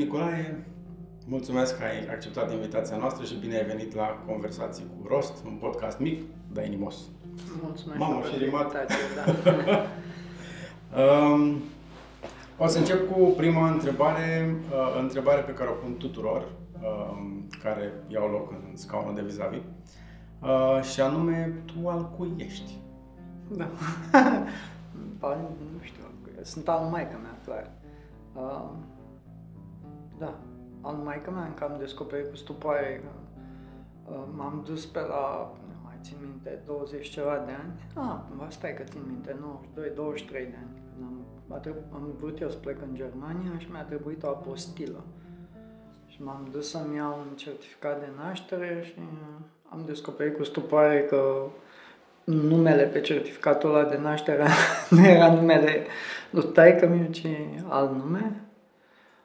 Nicolae, mulțumesc că ai acceptat invitația noastră și bine ai venit la Conversații cu Rost, un podcast mic, dar inimos. Mulțumesc. Mamă, și rimat. Da. O să încep cu prima întrebare pe care o pun tuturor care iau loc în scaunul de vis-a-vis, și anume, tu al cui ești? Da. Nu știu, sunt al maică-mea, clar. Da, al maică-mea încă am descoperit cu stupoare că m-am dus pe la, nu mai țin minte, 20 ceva de ani. Stai că țin minte, 22-23 de ani. Am vrut eu să plec în Germania și mi-a trebuit o apostilă. Și m-am dus să-mi iau un certificat de naștere și am descoperit cu stupoare că numele pe certificatul ăla de naștere nu era numele lui taică-miu, ci alt nume.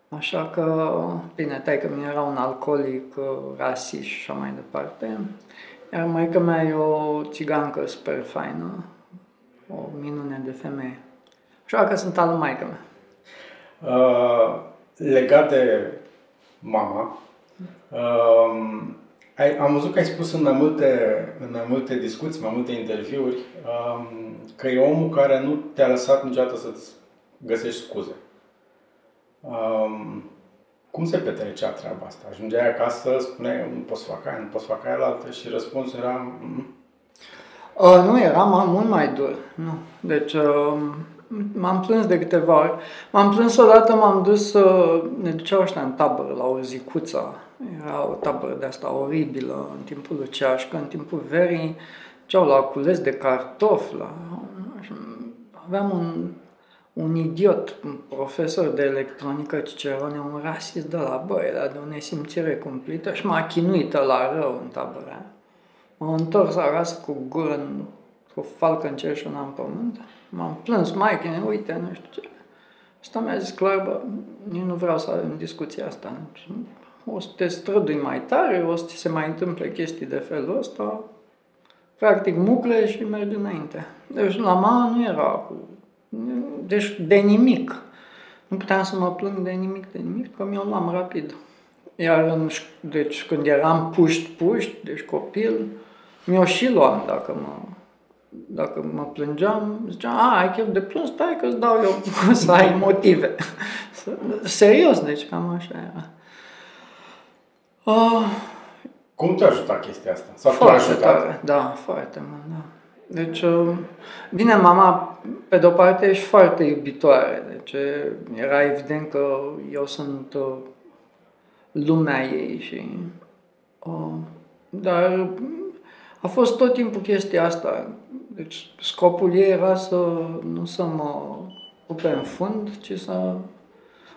Așa că, bine, taică-miu era un alcoolic, rasist și așa mai departe. Iar maică-mea e o țigancă super faină, o minune de femeie. Așa că sunt al maică-mea. Legat de mama, am văzut că ai spus în mai multe discuții, mai multe interviuri, că e omul care nu te-a lăsat niciodată să-ți găsești scuze. Cum se petrecea treaba asta? Ajungeai acasă, spuneai, nu pot să fac aia, nu pot să fac aia la altă, și răspunsul era... Nu, era mult mai dur. Nu. Deci, m-am plâns de câteva ori. M-am plâns odată, m-am dus, ne duceau ăștia în tabără, la o zicuță. Era o tabără de asta oribilă, în timpul lui Ceașcă, în timpul verii, duceau la cules de cartofi. Aveam un idiot, un profesor de electronică, Cicerone, un rasist de la era de o nesimțire cumplită și m-a chinuit la rău în tabăra. M-am întors acasă cu gură, cu falcă în cer și una în pământ. M-am plâns, maică, uite, nu știu ce. Asta mi-a zis clar, bă, eu nu vreau să avem discuția asta. O să te strădui mai tare, o să ți se mai întâmple chestii de felul ăsta. Practic mucle și mergi înainte. Deci la mama nu era cu... Deci de nimic. Nu puteam să mă plâng de nimic, că mi-o luam rapid. Iar deci când eram puști, deci copil, mi-o și luam dacă mă plângeam, ziceam, ai chef de plâns, stai că îți dau eu să ai motive. Serios, deci cam așa era. Cum te-a ajutat chestia asta? Sau foarte tare, da, foarte mult, da. Deci, bine, mama, pe de-o parte, ești foarte iubitoare, deci era evident că eu sunt lumea ei și... dar a fost tot timpul chestia asta. Deci scopul ei era nu să mă rupe în fund, ci să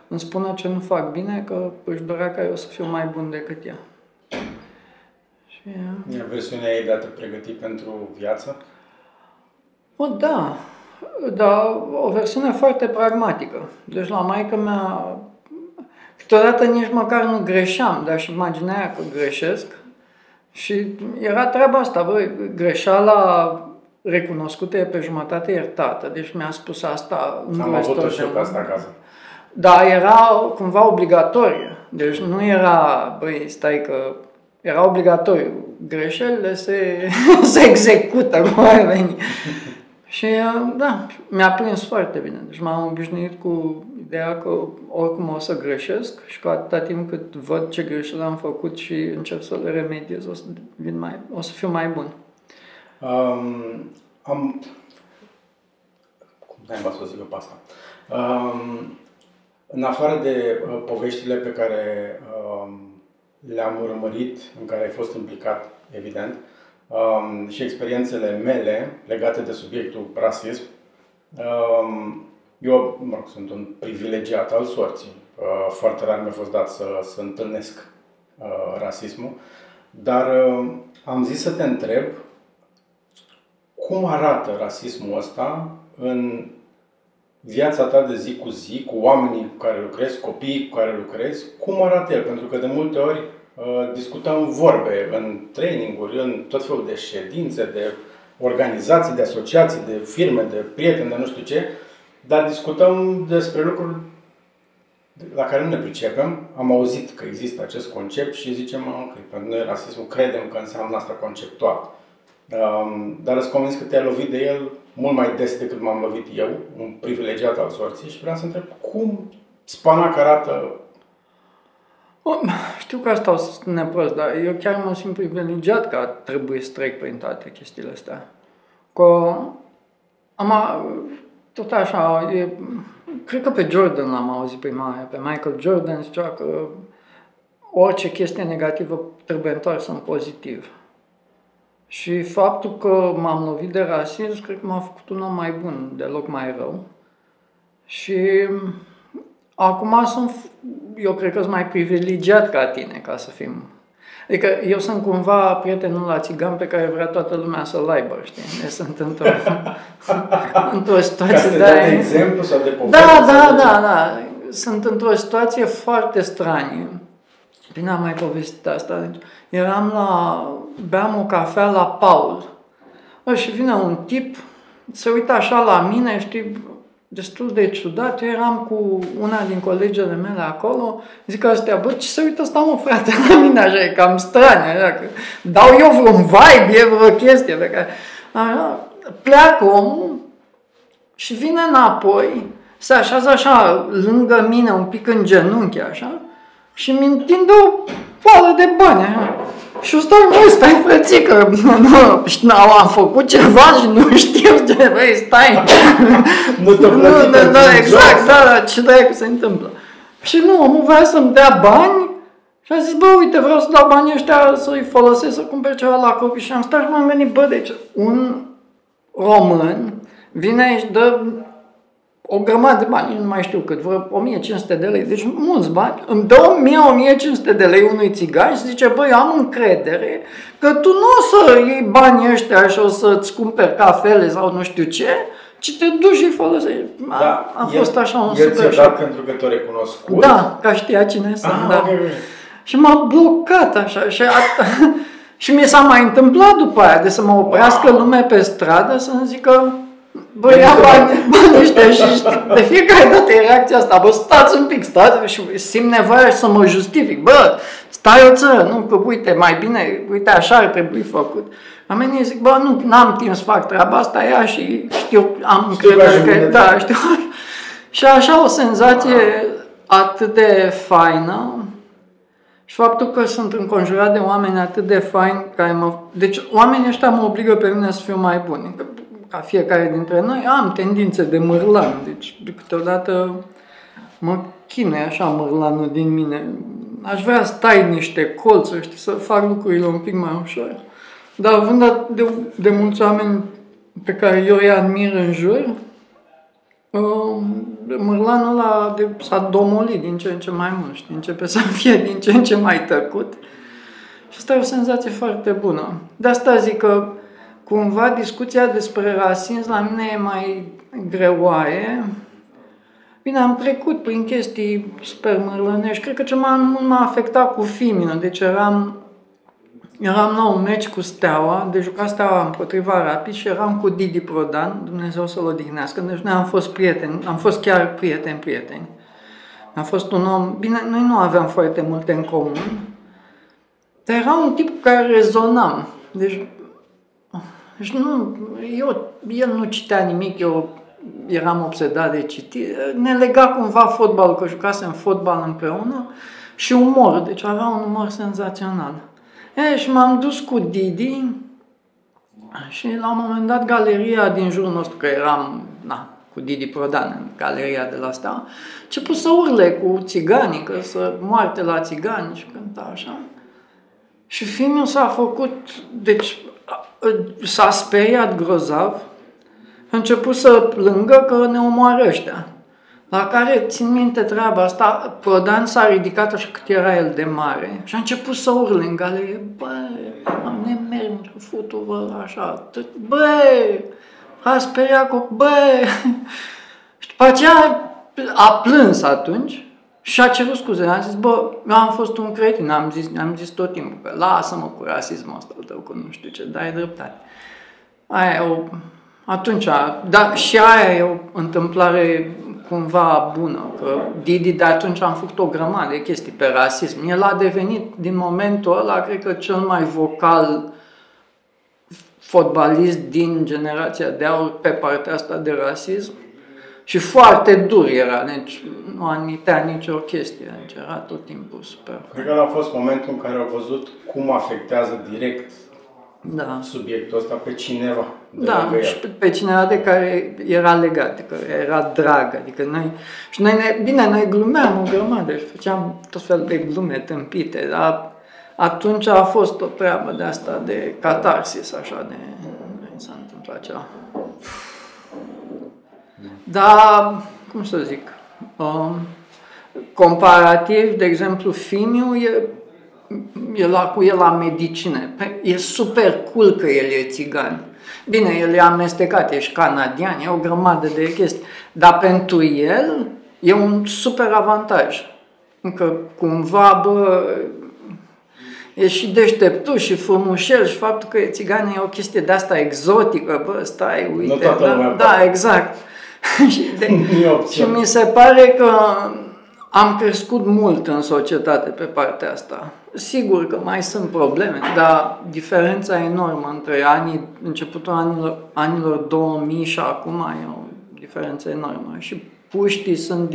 îmi spună ce nu fac bine, că își dorea ca eu să fiu mai bun decât ea. Și, versiunea ei de a te pregăti pentru viață? Da, dar o versiune foarte pragmatică. Deci la maică-mea, câteodată nici măcar nu greșeam, dar și imaginea că greșesc. Și era treaba asta, băi, greșeala recunoscută e pe jumătate iertată. Deci mi-a spus asta în Am avut-o și eu pe asta acasă. Dar era cumva obligatorie. Deci nu era, băi, stai că... Era obligatoriu. Greșelile se execută, cum ar veni. Și da, mi-a prins foarte bine. Deci m-am obișnuit cu ideea că oricum o să greșesc și că atâta timp cât văd ce greșeli am făcut și încerc să le remediez, o să fiu mai bun. Cum n-ai să zic eu pe asta? În afară de poveștile pe care le-am urmărit, în care ai fost implicat, evident, și experiențele mele legate de subiectul rasism, eu sunt un privilegiat al sorții. Foarte rar mi-a fost dat să întâlnesc rasismul, dar am zis să te întreb cum arată rasismul ăsta în viața ta de zi cu zi, cu oamenii cu care lucrezi, copiii cu care lucrezi, cum arată el? Pentru că de multe ori discutăm vorbe în traininguri, în tot felul de ședințe, de organizații, de asociații, de firme, de prieteni, de nu știu ce, dar discutăm despre lucruri la care nu ne pricepem, am auzit că există acest concept și zicem, ok, pentru noi rasismul credem că înseamnă asta conceptual. Dar îți convins că te-ai lovit de el mult mai des decât m-am lovit eu, un privilegiat al sorții, și vreau să întreb cum spanac arată. Știu că asta o să spune prost, dar eu chiar mă simt privilegiat că trebuie să trec prin toate chestiile astea. Că tot așa, cred că pe Jordan l-am auzit prima oară, pe Michael Jordan zicea că orice chestie negativă trebuie întoarsă în pozitiv. Și faptul că m-am lovit de rasism, cred că m-a făcut un om mai bun, deloc mai rău. Și acum eu cred că sunt mai privilegiat ca tine, ca să fim. Adică eu sunt cumva prietenul la țigan pe care vrea toată lumea să-l aibă, știi? Deci sunt într-o situație de exemplu sau de poveste? Da. Sunt într-o situație foarte stranie. Bine, am mai povestit asta. Deci, beam o cafea la Paul. Și vine un tip, se uită așa la mine, știi, destul de ciudat. Eu eram cu una din colegele mele acolo, zic astea, bă, ce se uită ăsta, mă, frate, la mine, așa, e cam straniu, așa, că dau eu vreun vibe, e vreo chestie pe care... Așa, pleacă omul și vine înapoi, se așează așa lângă mine, un pic în genunchi, așa, și mi întinde o foală de bani, așa. Și eu stau, băi, stai, frățică, nu, am făcut ceva și nu știu ce, băi, stai. Exact, da, ce dracu se întâmplă. Și nu, omul vrea să-mi dea bani și a zis, bă, uite, vreau să dau banii ăștia să-i folosesc, să cumpere ceva la copii. Și am stat și m-am gândit, bă, deci un român vine aici, dă o grămadă de bani, nu mai știu cât, vreo 1500 de lei, deci mulți bani, îmi dă 1500 de lei unui țigan și zice, băi, eu am încredere că tu nu o să iei banii ăștia și o să-ți cumperi cafele sau nu știu ce, ci te duci și folosești. Da, a fost așa un super shock. El ți-a dat pentru că te-a recunoscut? Da, că știa cine sunt, da. Okay. Și m-a blocat așa și mi s-a mai întâmplat după aia, de să mă oprească lume pe stradă să-mi zică, bă, ia banii ăștia și de fiecare dată e reacția asta, bă, stați un pic, stați și simt nevoia să mă justific, bă, stai o țără, nu, că uite, mai bine, uite, așa ar trebui făcut. Oamenii zic, bă, nu, n-am timp să fac treaba asta, ia și știu, am încredere că, da, știu. Și așa o senzație atât de faină și faptul că sunt înconjurat de oameni atât de faini care deci oamenii ăștia mă obligă pe mine să fiu mai bun. Ca fiecare dintre noi am tendințe de mârlan, deci de câteodată mă chinuie așa mârlanul din mine. Aș vrea să tai niște colțuri, știi, să fac lucrurile un pic mai ușor. Dar având de mulți oameni pe care eu îi admir în jur, mârlanul ăla s-a domolit din ce în ce mai mult, știi? Începe să fie din ce în ce mai tăcut. Și asta e o senzație foarte bună. De asta zic că cumva discuția despre rasism la mine e mai greoaie. Bine, am trecut prin chestii super mărlănești. Cred că ce m-a afectat cu Fimino. Deci eram la un meci cu Steaua, de jucat Steaua împotriva Rapid și eram cu Didi Prodan, Dumnezeu să-l odihnească. Deci noi am fost prieteni, am fost chiar prieteni. Am fost un om, bine, noi nu aveam foarte multe în comun, dar era un tip cu care rezonam. Deci el nu citea nimic, eu eram obsedat de citit. Ne lega cumva fotbalul, că jucasem fotbal împreună și umor, deci avea un umor senzațional. Și m-am dus cu Didi și la un moment dat galeria din jurul nostru, că eram cu Didi Prodan în galeria de la Steaua, a început să urle cu țiganii, că să moarte la țigani și cânta așa. Și filmul s-a făcut, deci s-a speriat grozav, a început să plângă că ne omoară ăștia. La care, țin minte treaba asta, Prodan s-a ridicat așa cât era el de mare și a început să urle în galerie, ne merg, futu-vă, așa, a speriat cu, și după aceea a plâns atunci și a cerut scuze, a zis, eu am fost un cretin, am zis tot timpul că lasă-mă cu rasismul ăsta tău, că nu știu ce, dar ai dreptate. Atunci, dar și aia e o întâmplare cumva bună. Că Didi de atunci am făcut o grămadă de chestii pe rasism. El a devenit din momentul ăla, cred că cel mai vocal fotbalist din generația de aur pe partea asta de rasism. Și foarte dur era, deci nu admitea nicio chestie, deci era tot timpul super. Cred că a fost momentul în care au văzut cum afectează direct subiectul ăsta pe cineva. Da, și pe cineva de care era legat, de care era drag, adică noi glumeam o grămadă și făceam tot fel de glume tâmpite, dar atunci a fost o treabă de asta de catarsis, așa, de s-a întâmplat ceva. Dar, cum să zic, comparativ, de exemplu, Fimiu e la medicină. E super cool că el e țigan. Bine, el e amestecat, ești canadian, e o grămadă de chestii. Dar pentru el e un super avantaj. Încă cumva, e și deșteptul și frumușel și faptul că e țigan e o chestie de asta exotică, stai, uite. Da, exact. Și mi se pare că am crescut mult în societate pe partea asta. Sigur că mai sunt probleme, dar diferența enormă între începutul anilor 2000 și acum e o diferență enormă. Și puștii sunt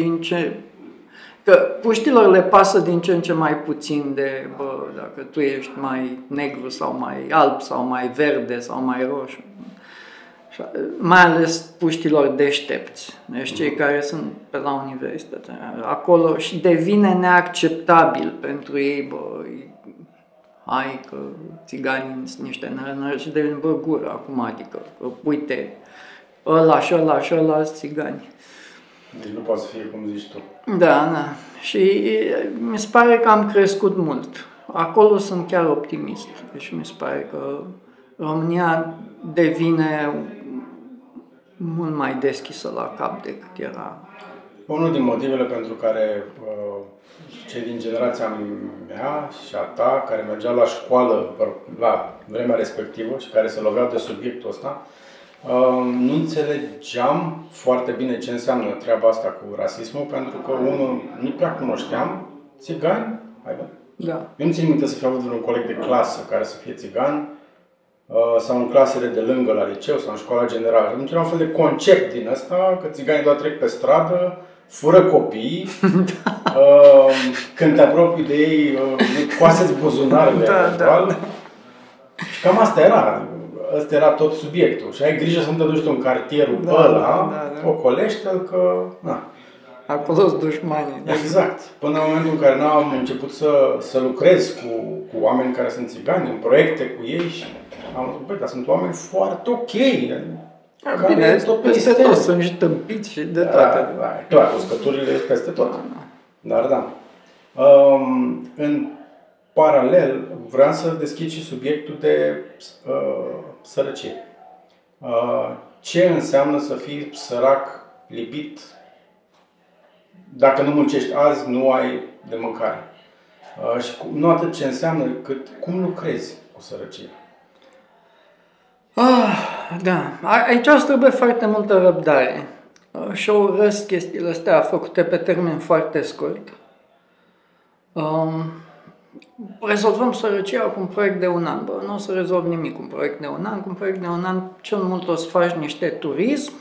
că puștilor le pasă din ce în ce mai puțin de, dacă tu ești mai negru sau mai alb sau mai verde sau mai roșu. Mai ales puștilor deștepți, deci cei care sunt pe la universitate. Acolo și devine neacceptabil pentru ei, hai că țiganii sunt niște nărănări și devine gură acum, adică, uite, ăla și ăla și ăla sunt țigani. Deci nu poate să fie cum zici tu. Da. Și mi se pare că am crescut mult. Acolo sunt chiar optimist. Deci mi se pare că România devine mult mai deschisă la cap decât era. Unul din motivele pentru care cei din generația mea și a ta, care mergeau la școală la vremea respectivă și care se loveau de subiectul ăsta, nu înțelegeam foarte bine ce înseamnă treaba asta cu rasismul, pentru că unul nu prea cunoșteam țigani. Da. Eu nu țin minte să fi avut vreun coleg de clasă care să fie țigan, sau în clasele de lângă la liceu sau în școala generală. Nu era un fel de concept din ăsta, că țiganii doar trec pe stradă, fură copii, când te apropii de ei, coaseți buzunarele eventual. Și cam asta era. Ăsta era tot subiectul. Și ai grijă să nu te duci tu în cartierul ăla, ocolește-l că... Acolo sunt dușmanii. Exact. Până în momentul în care am început să lucrez cu oameni care sunt țigani, în proiecte cu ei și am zis, dar sunt oameni foarte ok. Bine, peste tot sunt și tâmpiți și de toate. Clar, uscăturile peste tot. Dar da. În paralel, vreau să deschid și subiectul de sărăcie. Ce înseamnă să fii sărac, lipit? Dacă nu muncești azi, nu ai de mâncare. Și nu atât ce înseamnă, cât cum lucrezi cu sărăcia. Da, aici îți trebuie foarte multă răbdare. Și eu urăsc chestiile astea făcute pe termen foarte scurt. Rezolvăm sărăcia cu un proiect de un an. Nu o să rezolv nimic cu un proiect de un an. Cu un proiect de un an, cel mult o să faci niște turism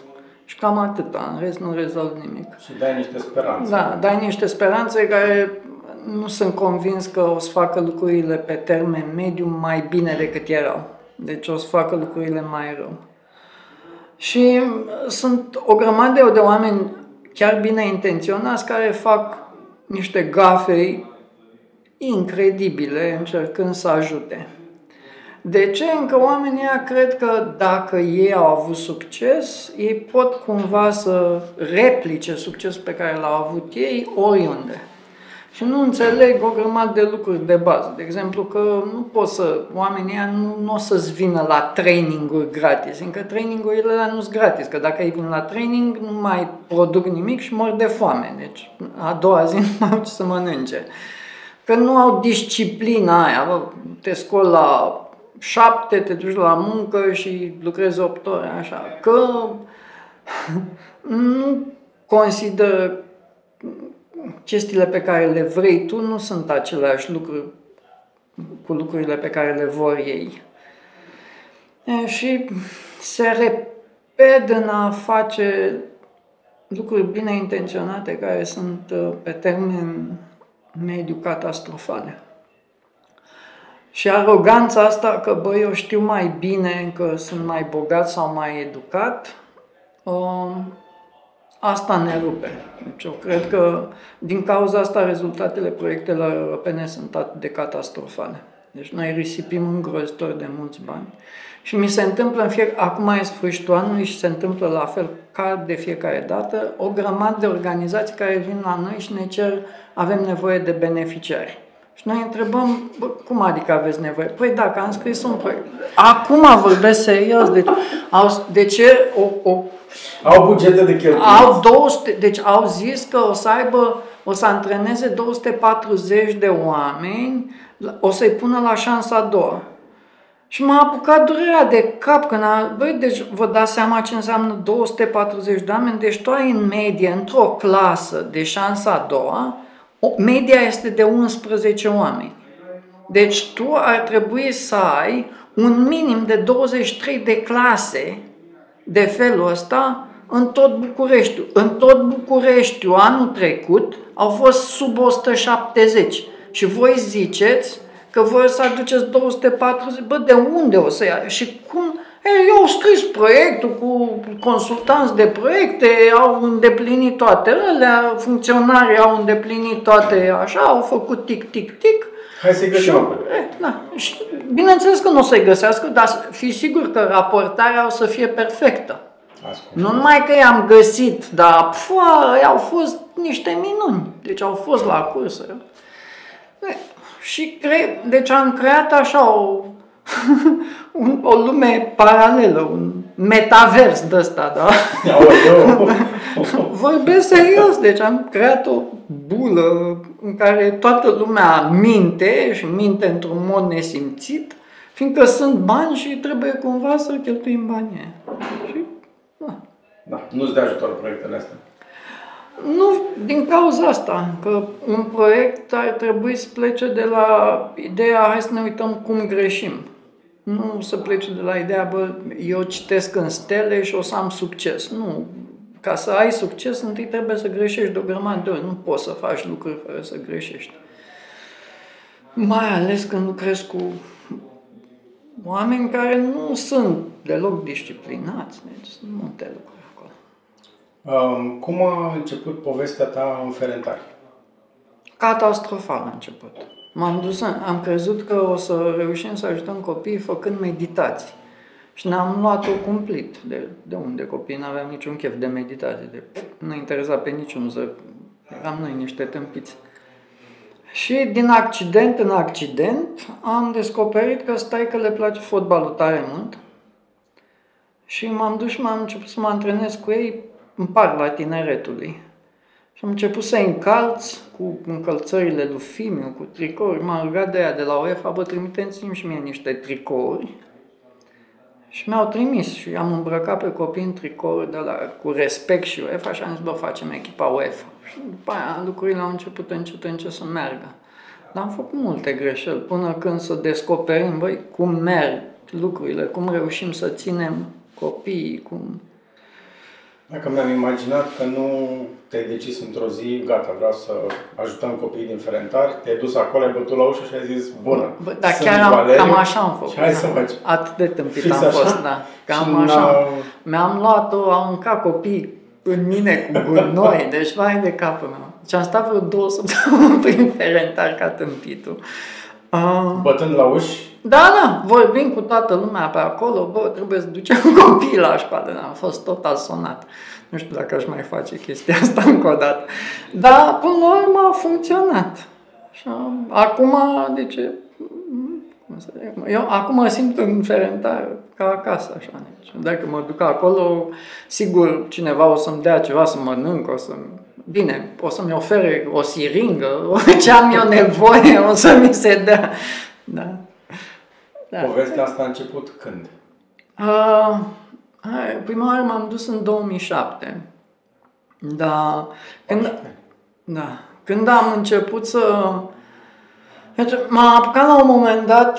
și cam atâta. În rest nu rezolv nimic. Și dai niște speranțe. Da, dai niște speranțe care nu sunt convins că o să facă lucrurile pe termen mediu mai bine decât erau. Deci o să facă lucrurile mai rău. Și sunt o grămadă de oameni chiar bine intenționați care fac niște gafe incredibile încercând să ajute. De ce? Încă oamenii ăia cred că dacă ei au avut succes, ei pot cumva să replice succesul pe care l-au avut ei oriunde. Și nu înțeleg o grămadă de lucruri de bază. De exemplu că nu pot oamenii ăia nu o să-ți vină la traininguri gratis, încă trainingurile alea nu sunt gratis, că dacă ei vin la training nu mai produc nimic și mor de foame. Deci a doua zi nu mai au ce să mănânce. Că nu au disciplina aia, te scoli la 7, te duci la muncă și lucrezi 8 ore, așa. Că nu consideră chestiile pe care le vrei tu nu sunt aceleași lucruri cu lucrurile pe care le vor ei. Și se repet în a face lucruri bine intenționate care sunt pe termen mediu catastrofale. Și aroganța asta că, băi, eu știu mai bine, că sunt mai bogat sau mai educat, asta ne rupe. Deci eu cred că din cauza asta rezultatele proiectelor europene sunt atât de catastrofale. Deci noi risipim îngrozitor de mulți bani. Și mi se întâmplă acum e sfârșitul anului și se întâmplă la fel ca de fiecare dată, o grămadă de organizații care vin la noi și ne cer, avem nevoie de beneficiari. Și noi întrebăm, cum adică aveți nevoie? Păi dacă am scris un proiect. Acum vorbesc serios. De ce au bugete de cheltuieli. Au 200, deci au zis că o să antreneze 240 de oameni, o să-i pună la șansa a doua. Și m-a apucat durerea de cap când deci vă dați seama ce înseamnă 240 de oameni, deci tu ai în medie, într-o clasă de șansa a doua, media este de 11 oameni. Deci tu ar trebui să ai un minim de 23 de clase de felul ăsta în tot Bucureștiul. În tot Bucureștiul anul trecut au fost sub 170 și voi ziceți că voi să aduceți 240, de unde o să ia? Și cum? Eu au scris proiectul cu consultanți de proiecte, au îndeplinit toate alea, funcționarii au îndeplinit toate așa, au făcut tic, tic, tic. Hai să-i găsim. Și bineînțeles că nu o să-i găsească, dar fi sigur că raportarea o să fie perfectă. Nu numai că i-am găsit, dar au fost niște minuni. Deci au fost la cursă. Și deci am creat așa o lume paralelă, un metavers de ăsta, da? Vorbesc serios, deci am creat o bulă în care toată lumea minte și minte într-un mod nesimțit, fiindcă sunt bani și trebuie cumva să cheltuim banii. Și, nu-ți dă ajutor proiectele astea. Nu, din cauza asta, că un proiect ar trebui să plece de la ideea, hai să ne uităm cum greșim. Nu să plece de la ideea, eu citesc în stele și o să am succes. Nu, ca să ai succes, întâi trebuie să greșești de o grămadă de ori. Nu poți să faci lucruri fără să greșești. Mai ales când lucrezi cu oameni care nu sunt deloc disciplinați. Deci sunt multe lucruri. Cum a început povestea ta în Ferentari? Catastrofal a început. Am crezut că o să reușim să ajutăm copiii făcând meditații. Și ne-am luat-o cumplit. De unde copiii n-aveam niciun chef de meditație. Nu interesa pe niciunul. Eram noi niște tâmpiți. Și din accident în accident am descoperit că că le place fotbalul tare mult. Și m-am dus și am început să mă antrenez cu ei în parcul tineretului. Și am început să încalț cu încălțările lui Fimiu, cu tricouri. M-am rugat de ea de la UEFA, trimiteți-mi și mie niște tricouri. Și mi-au trimis și am îmbrăcat pe copii în tricouri cu respect și UEFA și am zis, facem echipa UEFA. Și după aia lucrurile au început încet să meargă. Dar am făcut multe greșeli până când să descoperim, cum merg lucrurile, cum reușim să ținem copiii, cum... Dacă mi-am imaginat că nu te-ai decis într-o zi, gata, vreau să ajutăm copiii din Ferentari, te-ai dus acolo, ai bătut la ușă și ai zis, bună, dar chiar cam așa am făcut. Și hai să faci. Atât de tâmpit am fost, da. Cam așa. Mi-am luat-o, au mâncat copiii în mine cu gunoi, deci vai de capul meu. Deci am stat vreo 2 săptămâni prin Ferentari ca tâmpitul. Bătând la uși? Da, vorbim cu toată lumea pe acolo, trebuie să ducem copiii la școală. Am fost total sonat. Nu știu dacă aș mai face chestia asta încă o dată. Dar, până la urmă, a funcționat. Și acum, eu acum mă simt în Ferentari ca acasă, așa. Deci, dacă mă duc acolo, sigur, cineva o să-mi dea ceva să mănânc, bine, o să-mi ofere o siringă, ce am eu nevoie, o să mi se dea. Da. Povestea asta a început când? Prima oară m-am dus în 2007. Da. Când am început să... Deci, m-am apucat la un moment dat,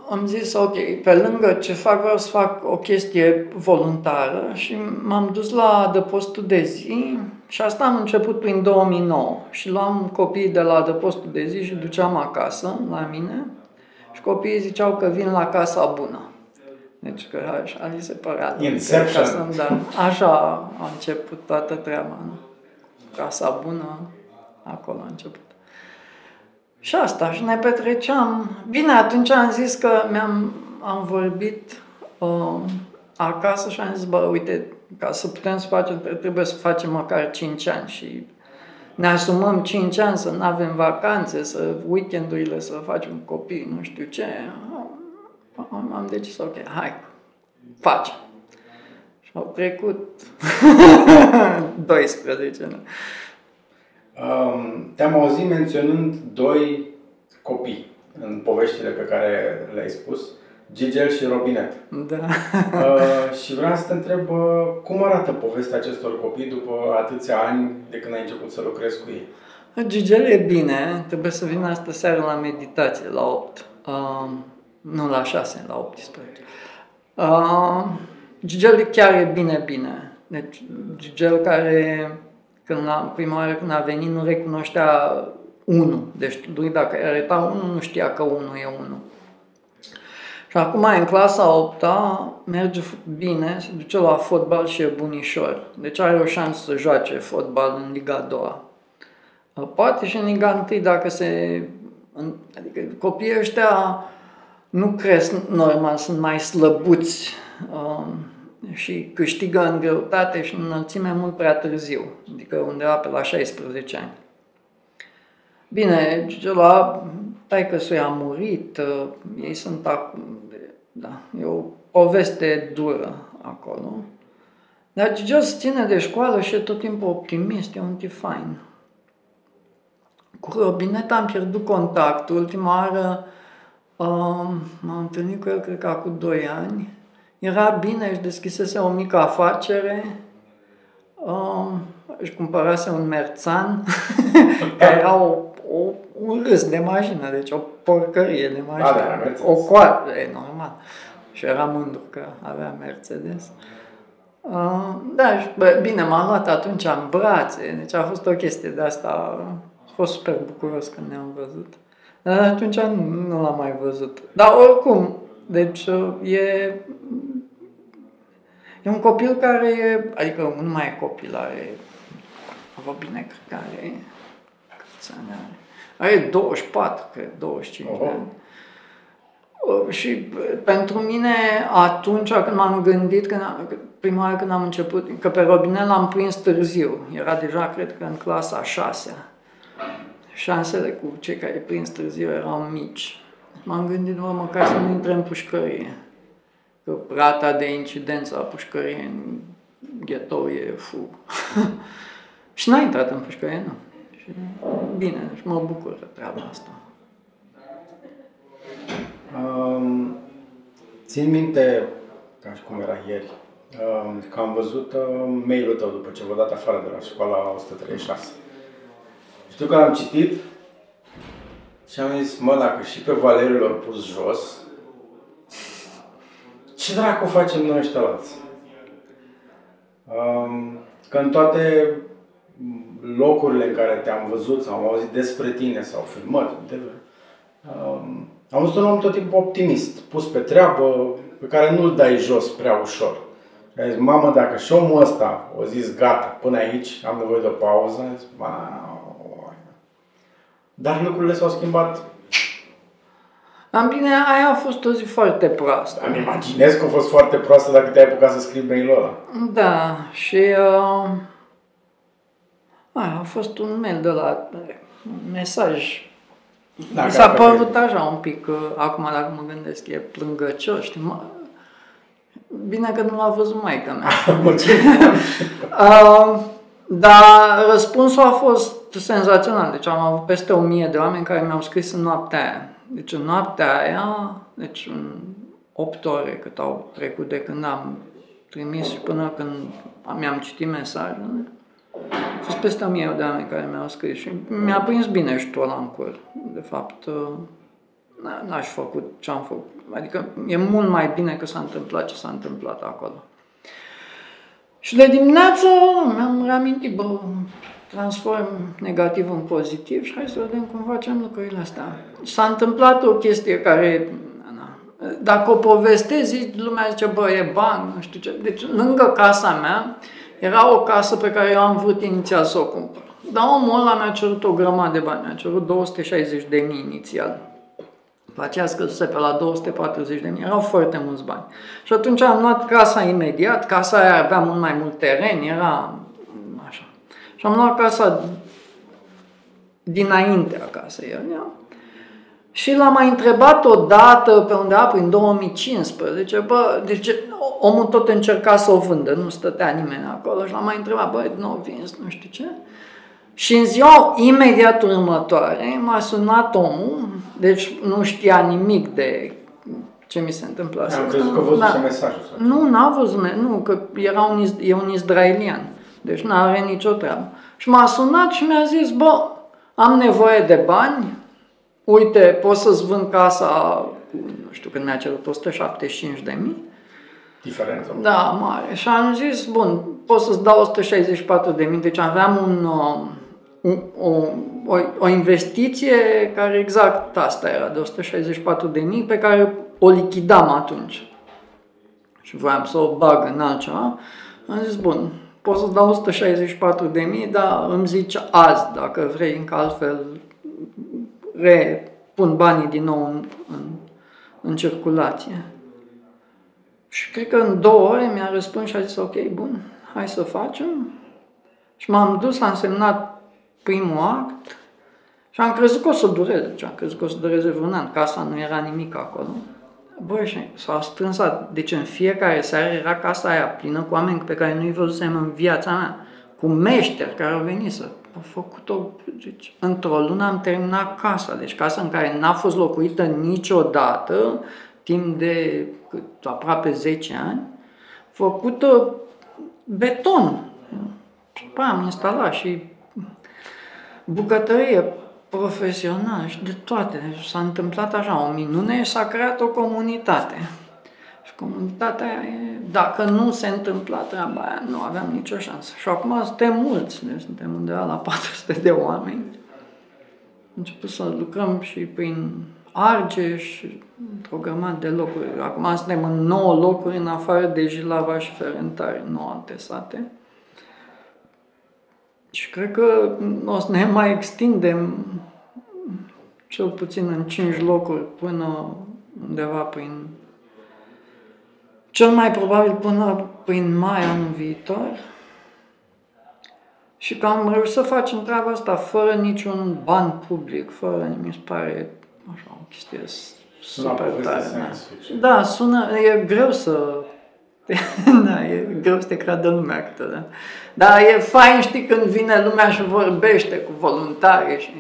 am zis, ok, pe lângă ce fac, vreau să fac o chestie voluntară și m-am dus la adăpostul de zi și asta am început prin 2009 și luam copiii de la adăpostul de zi și duceam acasă la mine și copiii ziceau că vin la Casa Bună. Deci că așa li se părea. Inception. Da, așa a început toată treaba. Nu? Casa Bună, acolo a început. Și asta, și ne petreceam. Bine, atunci am zis că am vorbit acasă și am zis, bă, uite, ca să putem să facem, trebuie să facem măcar 5 ani și ne asumăm 5 ani să nu avem vacanțe, să weekendurile să facem copii, nu știu ce. Am decis, ok, hai, facem. Și au trecut 12 ani. Te-am auzit menționând 2 copii în poveștile pe care le-ai spus, Gigel și Robinet. Da. Și vreau să te întreb cum arată povestea acestor copii după atâția ani de când ai început să lucrezi cu ei? Gigel e bine, trebuie să vină astă seară la meditație, la 8. Nu la 6, la 18. Gigel chiar e bine. Deci Gigel care... prima oară când a venit nu recunoștea 1. Deci lui dacă îi arăta 1, nu știa că 1 e 1. Și acum e în clasa 8-a, merge bine, se duce la fotbal și e bunișor. Deci are o șansă să joace fotbal în Liga 2. Poate și în Liga 1 dacă adică copiii ăștia nu cresc normal, sunt mai slăbuți. Și câștigă în greutate și în înălțime mult prea târziu, adică undeva pe la 16 ani. Bine, la taică-sui a murit, ei sunt acum, da, e o poveste dură acolo. Dar Gigel se ține de școală și e tot timpul optimist, e un tip fain. Cu Robinet am pierdut contactul, ultima oară m-am întâlnit cu el, cred că acum 2 ani. Era bine, își deschisese o mică afacere, își cumpărase un Merțan, care era un râs de mașină, deci o porcărie de mașină, o coară, e normal. Și era mândru că avea Mercedes. Da, și bine, m-am luat atunci în brațe, deci a fost o chestie de asta, a fost super bucuros când ne-am văzut. Dar atunci nu l-am mai văzut. Dar oricum, deci e un copil care e, adică nu mai e copil, are Robinet, care câți ani are 24, cred, 25 de ani. Și pentru mine atunci când m-am gândit, prima oară când am început, că pe Robinet l-am prins târziu, era deja cred că în clasa 6-a. Șansele cu cei care prins târziu erau mici. M-am gândit, măcar să nu intre în pușcărie. Că rata de incidență a pușcăriei în ghetou e Și n-a intrat în pușcărie, nu. Și bine, și mă bucur de treaba asta. Țin minte, ca și cum era ieri, că am văzut mail-ul tău după ce v-a dat afară de la școala 136. Știu că l-am citit și am zis, dacă și pe Valeriu l-au pus jos, ce dracu facem noi ăștia alții? Că în toate locurile în care te-am văzut sau am auzit despre tine sau filmat, am văzut un om tot timpul optimist, pus pe treabă, pe care nu-l dai jos prea ușor. Și ai zis, mamă, dacă și omul ăsta o zis gata, până aici, am nevoie de o pauză, am zis, dar lucrurile s-au schimbat. Bine, aia a fost o zi foarte proastă. Îmi imaginez că a fost foarte proastă dacă te-ai apucat să scrii mail-ul ăla. Da, și a fost un mail de la un mesaj. Mi s-a părut așa un pic, acum dacă mă gândesc, e plângăcios, știi? Bine că nu l-a văzut maica mea. Dar răspunsul a fost senzațional. Deci am avut peste 1000 de oameni care mi-au scris în noaptea aia. Deci în noaptea aia, deci în 8 ore cât au trecut de când am trimis și până când mi-am citit mesajele, Au fost peste 1000 de oameni care mi-au scris și mi-a prins bine și ăla în cur. De fapt, n-aș făcut ce am făcut. Adică e mult mai bine că s-a întâmplat ce s-a întâmplat acolo. Și de dimineață mi-am reamintit, transform negativ în pozitiv și hai să vedem cum facem lucrurile astea. S-a întâmplat o chestie care, dacă o povestezi, lumea zice, e bani, nu știu ce. Deci, lângă casa mea, era o casă pe care eu am vrut inițial să o cumpăr. Dar omul ăla mi-a cerut o grămadă de bani, mi-a cerut 260.000 inițial. După aceea scăzuse pe la 240.000, erau foarte mulți bani. Și atunci am luat casa imediat, casa aia avea mult mai mult teren, era așa. Și am luat casa dinaintea casei ălea. Și l-am mai întrebat odată pe undeva prin 2015, deci omul tot încerca să o vândă, nu stătea nimeni acolo și l-am mai întrebat, nu vinzi, nu știu ce. Și în ziua imediat următoare m-a sunat omul, deci nu știa nimic de ce mi se întâmplă. Am crezut că văzuse mesajul. Nu, n-a văzut, nu, că e un israelian, deci n-are nicio treabă. Și m-a sunat și mi-a zis, am nevoie de bani, uite, pot să-ți vând casa, nu știu, când mi-a cerut 175.000. Diferență. Da, mare. Și am zis, bun, pot să-ți dau 164.000, deci aveam o investiție care exact asta era, de 164.000, pe care o lichidam atunci. Și voiam să o bag în altceva. Am zis, bun, pot să-ți dau 164.000, dar îmi zici azi, dacă vrei, încă altfel pun banii din nou în circulație. Și cred că în 2 ore mi-a răspuns și a zis, ok, bun, hai să facem. Și m-am dus, am semnat primul act și am crezut că o să dureze. Deci am crezut că o să dureze vreun an. Casa nu era nimic acolo. Și s-a strâns, deci în fiecare seară era casa aia plină cu oameni pe care nu-i văzusem în viața mea. Cu meșteri care au venit să au făcut-o. Deci, într-o lună am terminat casa. Deci casa în care n-a fost locuită niciodată, timp de aproape 10 ani, făcută beton. Și am instalat și bucătărie profesională și de toate. Deci s-a întâmplat așa, o minune și s-a creat o comunitate. Și comunitatea aia, dacă nu se întâmpla treaba aia, nu aveam nicio șansă. Și acum suntem mulți, deci suntem undeva la 400 de oameni. Am început să lucrăm și prin Argeș, într-o grămadă de locuri. Acum suntem în 9 locuri, în afară de Jilava și Ferentari, 9 alte sate. Și cred că o să ne mai extindem cel puțin în 5 locuri până undeva prin... Cel mai probabil până prin mai anul viitor. Și că am reușit să facem treaba asta fără niciun ban public, fără, mi se pare așa o chestie super tare. Da, sună, e greu să... Da, e greu să te creadă lumea câteodată. Dar e fain, știi, când vine lumea și vorbește cu voluntari și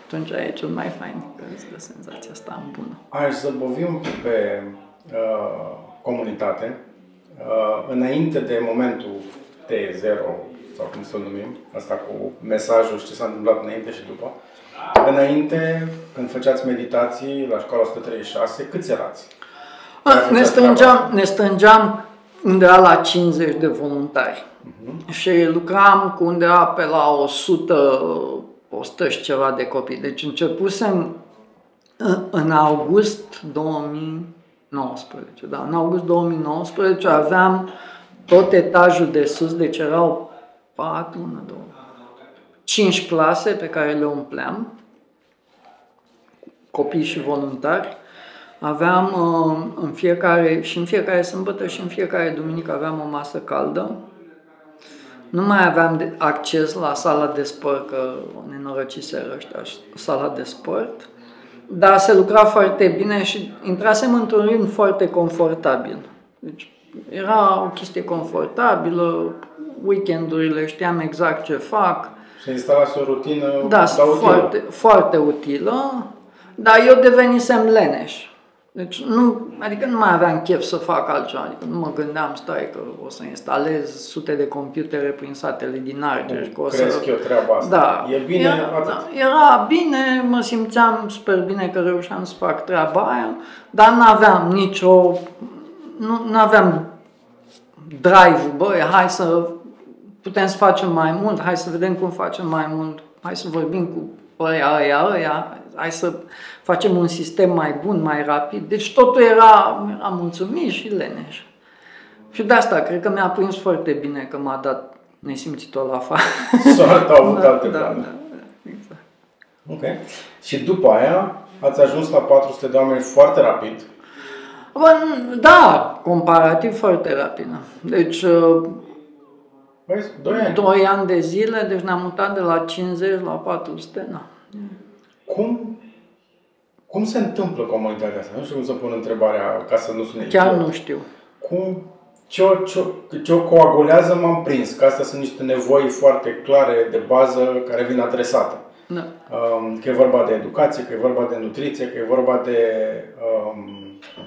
atunci e cel mai fain, că îți dă senzația asta bună. Aș zăbovi un pic pe comunitate. Înainte de momentul T0, sau cum să-l numim, asta cu mesajul și ce s-a întâmplat înainte și după. Înainte, când făceați meditații la școala 136, câți erați? Ne strângeam undeva la 50 de voluntari. Și lucram cu undeva pe la 100 și ceva de copii. Deci începusem în august 2019. Da, în august 2019 aveam tot etajul de sus, deci erau 5 clase pe care le umpleam, copii și voluntari. Aveam în fiecare sâmbătă și în fiecare duminică aveam o masă caldă. Nu mai aveam acces la sala de sport, că o nenorociseră ăștia, sala de sport. Dar se lucra foarte bine și intrasem într-un ritm foarte confortabil. Deci era o chestie confortabilă, weekendurile știam exact ce fac. Și instalase o rutină foarte utilă, dar eu devenisem leneș. Deci adică nu mai aveam chef să fac altceva, adică nu mă gândeam, stai că o să instalez sute de computere prin satelit din Argeș. Crezi eu treaba asta. Da, E bine, era bine, mă simțeam super bine că reușeam să fac treaba aia, dar n-aveam nu aveam drive-ul, băi, hai să putem să facem mai mult, hai să vedem cum facem mai mult, hai să vorbim cu ăia, hai să facem un sistem mai bun, mai rapid. Deci totul era mulțumit și leneș. Și de asta cred că mi-a prins foarte bine că m-a dat nesimțitul la afară. Soarta a avut alte planuri. Da, exact. Ok. Și după aia ați ajuns la 400 de oameni foarte rapid. Da, comparativ foarte rapid. Deci 2 ani. 2 ani de zile, deci ne-am mutat de la 50 la 400. Da. Cum se întâmplă comunitatea asta? Nu știu cum să pun întrebarea ca să nu sune Chiar idiot. nu știu. Ce o coagulează m-am prins, că astea sunt niște nevoi foarte clare de bază care vin adresate. Da. Că e vorba de educație, că e vorba de nutriție, că e vorba de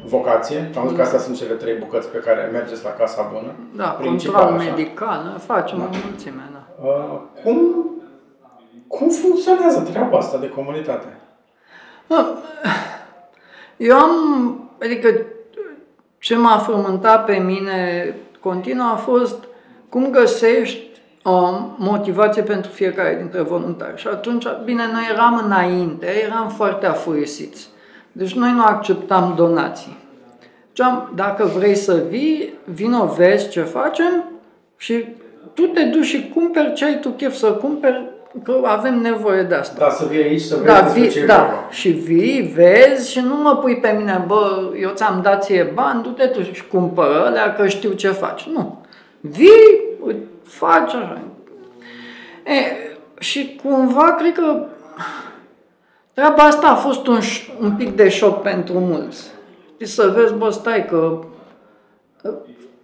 vocație. Am zis că astea sunt cele 3 bucăți pe care mergeți la Casa Bună. Da, control medical, facem o mulțime. Da. Cum funcționează treaba asta de comunitate? Adică ce m-a frământat pe mine continuu a fost cum găsești motivație pentru fiecare dintre voluntari. Și atunci, bine, noi eram foarte afurisiți. Deci noi nu acceptam donații. Dacă vrei să vii, vino, vezi ce facem și tu te duci și cumperi ce ai tu chef să cumperi, că avem nevoie de asta. Da, să vii aici, să vezi ce e vorba. Și vii, vezi și nu mă pui pe mine, bă, eu ți-am dat ție bani, du-te tu și cumpără alea că știu ce faci. Nu. Vii, faci așa. Și cumva, cred că treaba asta a fost un pic de șoc pentru mulți. Să vezi, bă, stai că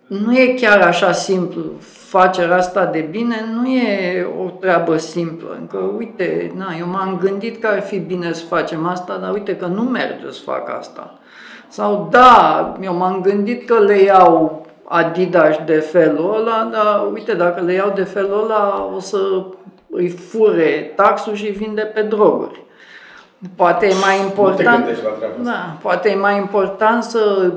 nu e chiar așa simplu. Facerea asta de bine nu e o treabă simplă. Că, uite, eu m-am gândit că ar fi bine să facem asta, dar uite că nu merge să fac asta. Sau, da, eu m-am gândit că le iau Adidas de felul ăla, dar, uite, dacă le iau de felul ăla, o să îi fure taxul și îi vinde pe droguri. Poate e mai important, poate e mai important să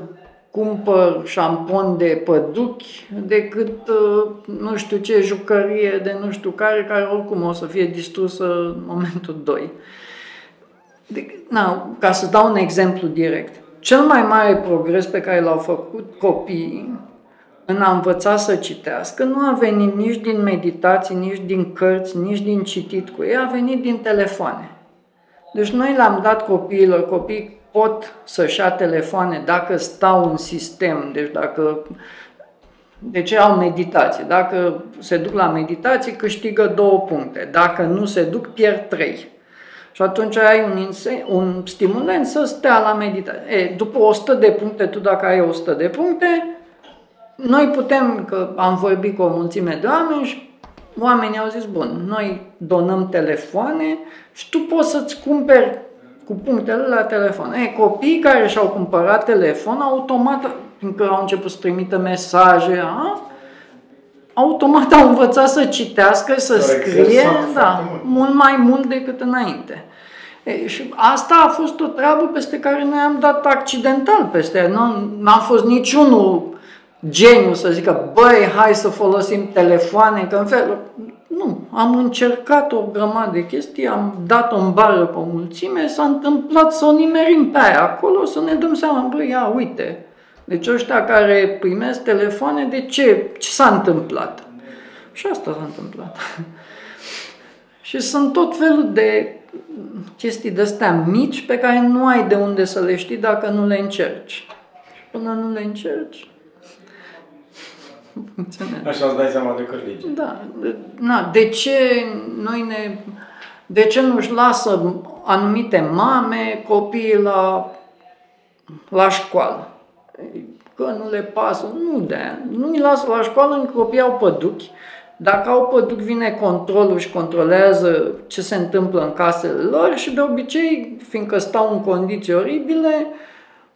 cumpăr șampon de păduchi decât nu știu ce jucărie de nu știu care oricum o să fie distrusă în momentul 2. Ca să dau un exemplu direct. Cel mai mare progres pe care l-au făcut copiii în a învăța să citească nu a venit nici din meditații, nici din cărți, nici din citit cu ei, a venit din telefoane. Deci noi le-am dat copiilor, copiii pot să-și ia telefoane dacă stau în sistem, deci au meditație. Dacă se duc la meditație, câștigă 2 puncte. Dacă nu se duc, pierd 3. Și atunci ai un stimulant să stea la meditație. După 100 de puncte, tu dacă ai 100 de puncte, noi putem, că am vorbit cu o mulțime de oameni și oamenii au zis, bun, noi donăm telefoane și tu poți să-ți cumperi cu punctele la telefon. Copiii care și-au cumpărat telefon, automat, fiindcă au început să trimită mesaje, automat au învățat să citească, să scrie, mult mai mult decât înainte. Și asta a fost o treabă peste care noi am dat accidental peste ea. N-am fost niciunul geniu să zică, băi, hai să folosim telefoane, că în felul... Nu, am încercat o grămadă de chestii, am dat-o în bară pe o mulțime, s-a întâmplat să o nimerim pe aia acolo, să ne dăm seama, băi, ia, uite, deci ăștia care primesc telefoane, de ce s-a întâmplat? Și asta s-a întâmplat. Și sunt tot felul de chestii de-astea mici pe care nu ai de unde să le știi dacă nu le încerci. Și până nu le încerci, așa îți dai seama de cârlige. Da. De ce nu-și lasă anumite mame copiii la școală? Că nu le pasă, nu de-aia. Nu-i lasă la școală, încă copiii au păduchi. Dacă au păduchi, vine controlul și controlează ce se întâmplă în casele lor și de obicei, fiindcă stau în condiții oribile,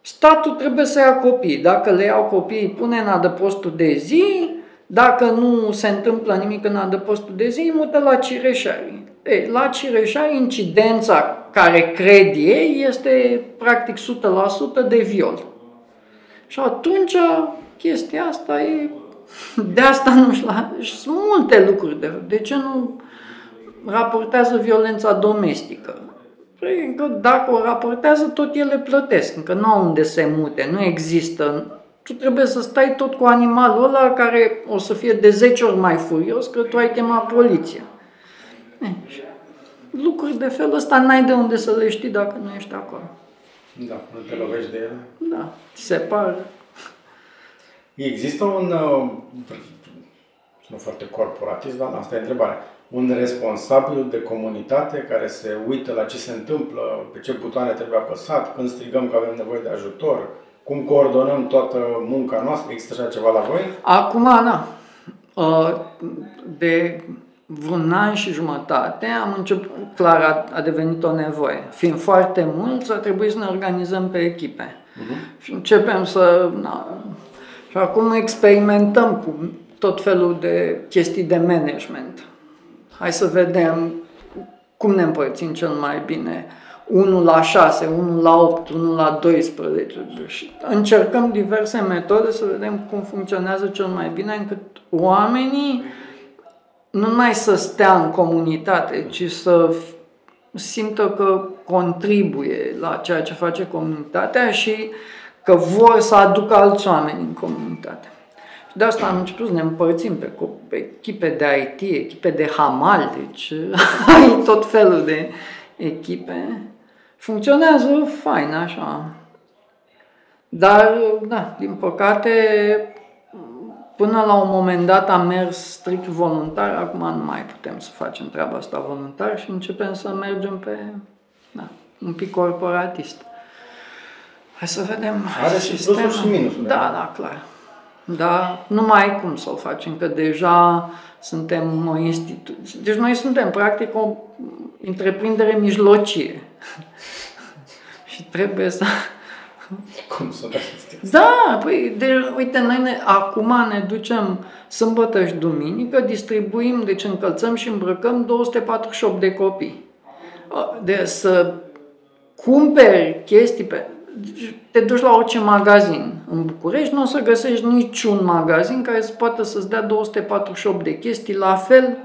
Statul trebuie să ia copii. Dacă le iau copiii, pune în adăpostul de zi, dacă nu se întâmplă nimic în adăpostul de zi, mută la Cireșari. La Cireșari, incidența care cred ei este practic 100% de viol. Și atunci, chestia asta e... De asta nu știu, sunt multe lucruri. De ce nu raportează violența domestică? Că dacă o raportează, tot ele plătesc, încă nu au unde se mute, nu există. Tu trebuie să stai tot cu animalul ăla care o să fie de 10 ori mai furios că tu ai chemat poliția. Lucruri de felul ăsta n-ai de unde să le știi dacă nu ești acolo. Da, nu te lovești de ele. Da, ți se pare. Există un, nu foarte corporatist, dar asta e întrebarea, un responsabil de comunitate care se uită la ce se întâmplă, pe ce butoane trebuie apăsat, când strigăm că avem nevoie de ajutor, cum coordonăm toată munca noastră, există așa ceva la voi? Acum, da. De vreun an și jumătate am început, clar a devenit o nevoie. Fiind foarte mulți, a trebuit să ne organizăm pe echipe. Și începem să... Și acum experimentăm cu tot felul de chestii de management. Hai să vedem cum ne împărțim cel mai bine. 1 la 6, 1 la 8, 1 la 12. Și încercăm diverse metode să vedem cum funcționează cel mai bine, încât oamenii nu numai să stea în comunitate, ci să simtă că contribuie la ceea ce face comunitatea și că vor să aducă alți oameni în comunitate. Și de asta am început să ne împărțim pe echipe de IT, echipe de hamal, deci ai tot felul de echipe. Funcționează fain așa. Dar, da, din păcate, până la un moment dat am mers strict voluntar, acum nu mai putem să facem treaba asta voluntar și începem să mergem pe, da, un pic corporatist. Hai să vedem. Are și plusuri și minusuri. Da, da, clar. Dar nu mai ai cum să o facem, că deja suntem o instituție. Deci noi suntem practic o întreprindere mijlocie. Și trebuie să... Cum să faci? Da, păi, uite, noi acum ne ducem sâmbătă și duminică, distribuim, deci încălțăm și îmbrăcăm 248 de copii. De să cumperi chestii te duci la orice magazin în București, nu o să găsești niciun magazin care să poată să-ți dea 248 de chestii la fel,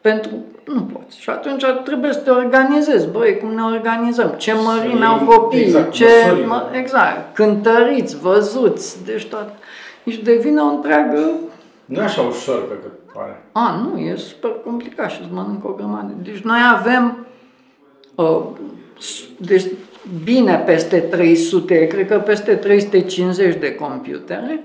pentru... nu poți. Și atunci trebuie să te organizezi. Băi, cum ne organizăm? Ce mărime au copiii? Exact, exact, cântăriți, văzuți, deci toate. Deci devine o întreagă... Nu e așa ușor pe cât pare. Nu, e super complicat și îți mănâncă o grămadă. Deci noi avem deci bine peste 300, cred că peste 350 de computere.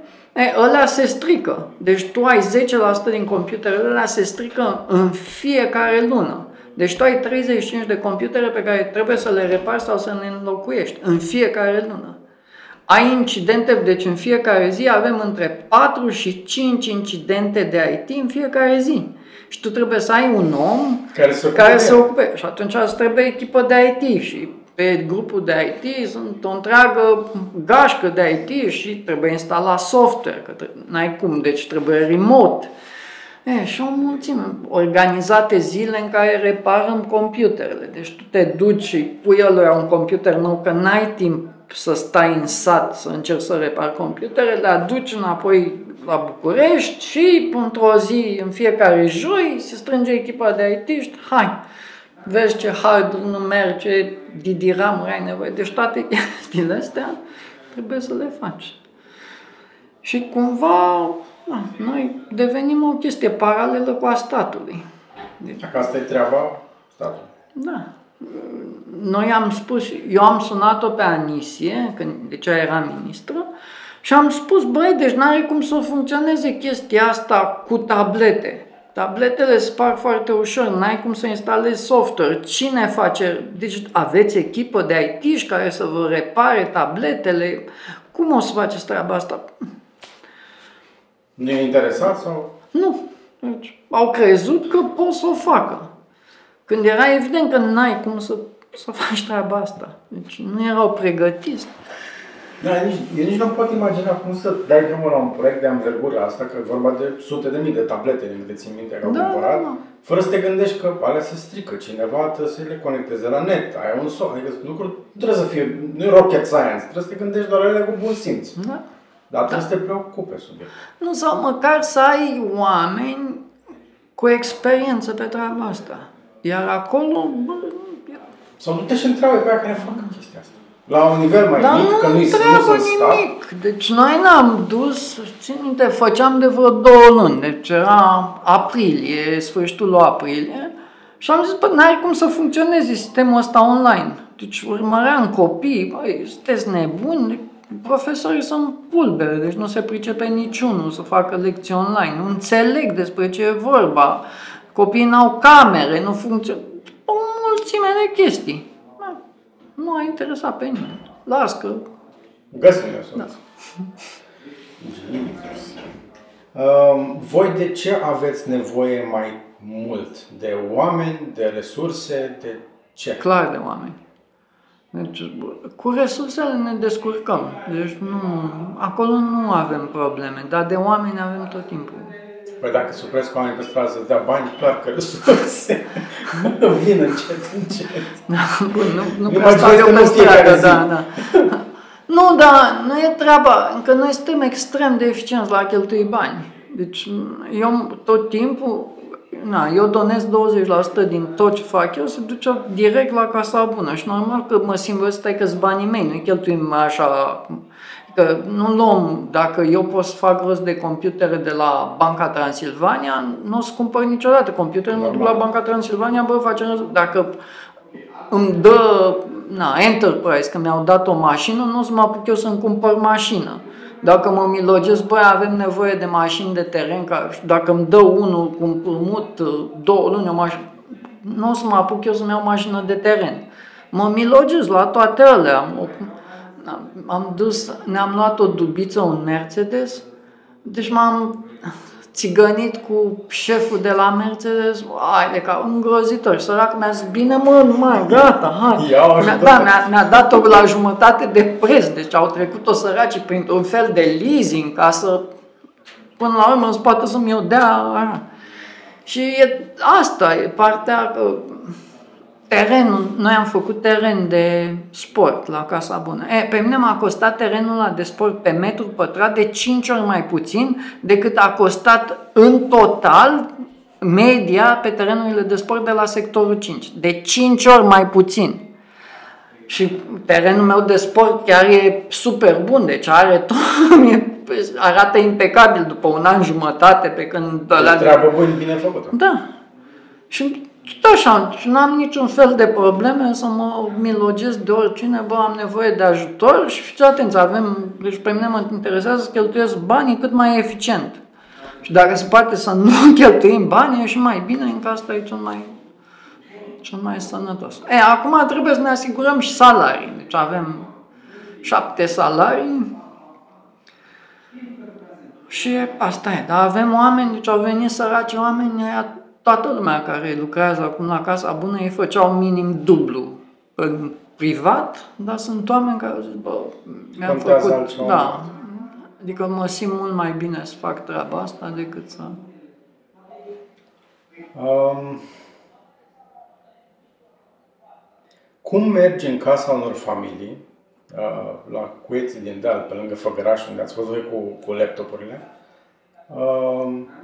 Ăla se strică. Deci tu ai 10% din computerele ăla se strică în fiecare lună. Deci tu ai 35 de computere pe care trebuie să le repari sau să le înlocuiești în fiecare lună. Ai incidente, deci în fiecare zi avem între 4 și 5 incidente de IT în fiecare zi. Și tu trebuie să ai un om care se ocupe. Și atunci îți trebuie echipă de IT și pe grupul de IT sunt o întreagă gașcă de IT și trebuie instalat software, că n-ai cum, deci trebuie remote. Și o mulțime, organizate zile în care reparăm computerele. Deci tu te duci și pui ăluia un computer nou, că n-ai timp să stai în sat să încerci să repari computerele, le aduci înapoi la București și într-o zi, în fiecare joi, se strânge echipa de IT și hai, vezi ce hard nu merge, DD-RAM-uri ai nevoie. Deci toate chestiile astea trebuie să le faci. Și cumva noi devenim o chestie paralelă cu a statului. Deci, dacă asta e treaba statului. Da. Noi am spus, eu am sunat-o pe Anisie, când deci ea era ministră, și am spus, băi, deci n-are cum să funcționeze chestia asta cu tablete. Tabletele spar foarte ușor, n-ai cum să instalezi software. Cine face? Deci aveți echipă de IT care să vă repare tabletele? Cum o să faceți treaba asta? Nu e interesat sau? Nu. Deci, au crezut că pot să o facă. Când era evident că n-ai cum să faci treaba asta. Deci nu erau pregătiți. Da, eu nici nu pot imagina cum să dai drumul la un proiect de anvergură asta, că e vorba de sute de mii de tablete, din câte țin minte că au cumpărat, fără să te gândești că alea se strică, cineva trebuie să le conecteze la net, ai un son, adică lucruri nu trebuie să fie, nu e rocket science, trebuie să te gândești doar ele cu bun simț. Da. Dar trebuie să te preocupe subiectul. Nu, sau măcar să ai oameni cu experiență pe treaba asta. Iar acolo... Sau du-te și întreabă pe aia care fac chestia asta. La un nivel mai mic, că nu sunt nimic. Stat. Deci noi ne-am dus, țin minte, făceam de vreo 2 luni. Deci era aprilie, sfârșitul lui aprilie. Și am zis, bă, n-are cum să funcționeze sistemul ăsta online. Deci urmăream copii, băi, sunteți nebuni, profesorii sunt pulbere, deci nu se pricepe niciunul să facă lecții online, nu înțeleg despre ce e vorba, copiii n-au camere, nu funcționează, o mulțime de chestii. Nu a interesat pe nimeni. Las că... Găsim-ne soluție. Voi de ce aveți nevoie mai mult? De oameni, de resurse, de ce? Clar de oameni. Deci, cu resursele ne descurcăm. Deci acolo nu avem probleme, dar de oameni avem tot timpul. Păi dacă se opresc oamenii pe stradă să dea bani, clar că resurse vin încet. Bun, nu prea stau eu pe stradă, da. Nu, dar nu e treaba, încă noi suntem extrem de eficienți la a cheltui bani. Deci eu tot timpul, eu donez 20% din tot ce fac eu, se duce direct la Casa Bună și normal că mă simt ăsta că sunt banii mei, nu-i cheltuim așa, că nu luăm, dacă eu pot să fac rost de computere de la Banca Transilvania, nu o să cumpăr niciodată computere, mă duc la Banca Transilvania, dacă îmi dă Enterprise, că mi-au dat o mașină, nu o să mă apuc eu să-mi cumpăr mașină. Dacă mă milogesc, avem nevoie de mașini de teren, dacă îmi dă unul cu împrumut 2 luni o mașină, nu o să mă apuc eu să-mi iau mașină de teren. Mă milogesc la toate alea. Ne-am luat o dubiță, un Mercedes, deci m-am țigănit cu șeful de la Mercedes, haide, ca îngrozitor, săracul mi-a zis, bine mă, gata, hai. Mi-a dat-o la jumătate de preț, deci au trecut-o săracii printr-un fel de leasing ca să, până la urmă, îți poate să-mi o dea. Și asta e partea că terenul, noi am făcut teren de sport la Casa Bună. Pe mine m-a costat terenul ăla de sport pe metru pătrat de 5 ori mai puțin decât a costat în total media pe terenurile de sport de la sectorul 5. De 5 ori mai puțin. Și terenul meu de sport chiar e super bun, deci are tot, arată impecabil după 1 an jumătate pe când... Treabă bună, bine făcută. Da. Și așa, nu am niciun fel de probleme să mă milogesc de oricine, am nevoie de ajutor și fiți atenți, deci pe mine mă interesează să cheltuiesc banii cât mai eficient. Și dacă se poate să nu cheltuim banii, e și mai bine, încă asta e cel mai sănătos. Acum trebuie să ne asigurăm și salarii. Deci avem 7 salarii și asta e. Dar avem oameni, deci au venit săraci oameni, toată lumea care lucrează acum la Casa Bună, ei făceau minim dublu în privat, dar sunt oameni care au zis, mi-am făcut, adică mă simt mult mai bine să fac treaba asta decât să... Cum merge în casa unor familii, la Cuieții din Deal, pe lângă Făgăraș, unde ați fost voi cu laptopurile,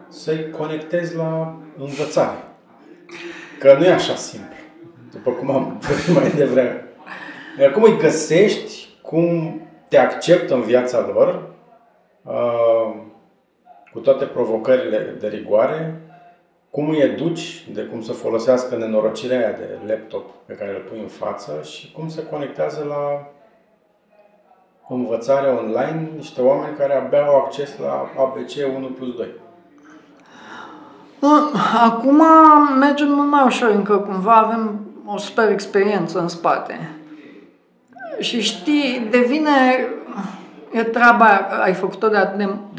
să-i conectezi la învățare? Că nu e așa simplu, după cum am spus mai devreme. Cum îi găsești, cum te acceptă în viața lor, cu toate provocările de rigoare, cum îi educi de cum să folosească nenorocirea aia de laptop pe care îl pui în față și cum se conectează la învățare online niște oameni care abia au acces la ABC 1+2. Acum mergem mult mai ușor, încă cumva avem o super experiență în spate. Și știi, e treaba, ai făcut-o de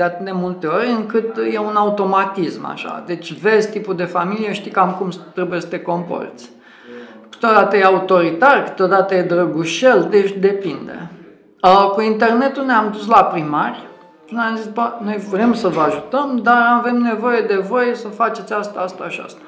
atât de multe ori, încât e un automatism așa. Deci vezi tipul de familie, știi cam cum trebuie să te comporți. Câteodată e autoritar, câteodată e drăgușel, deci depinde. Cu internetul ne-am dus la primari și ne-am zis, bă, noi vrem să vă ajutăm, dar avem nevoie de voi să faceți asta, asta și asta.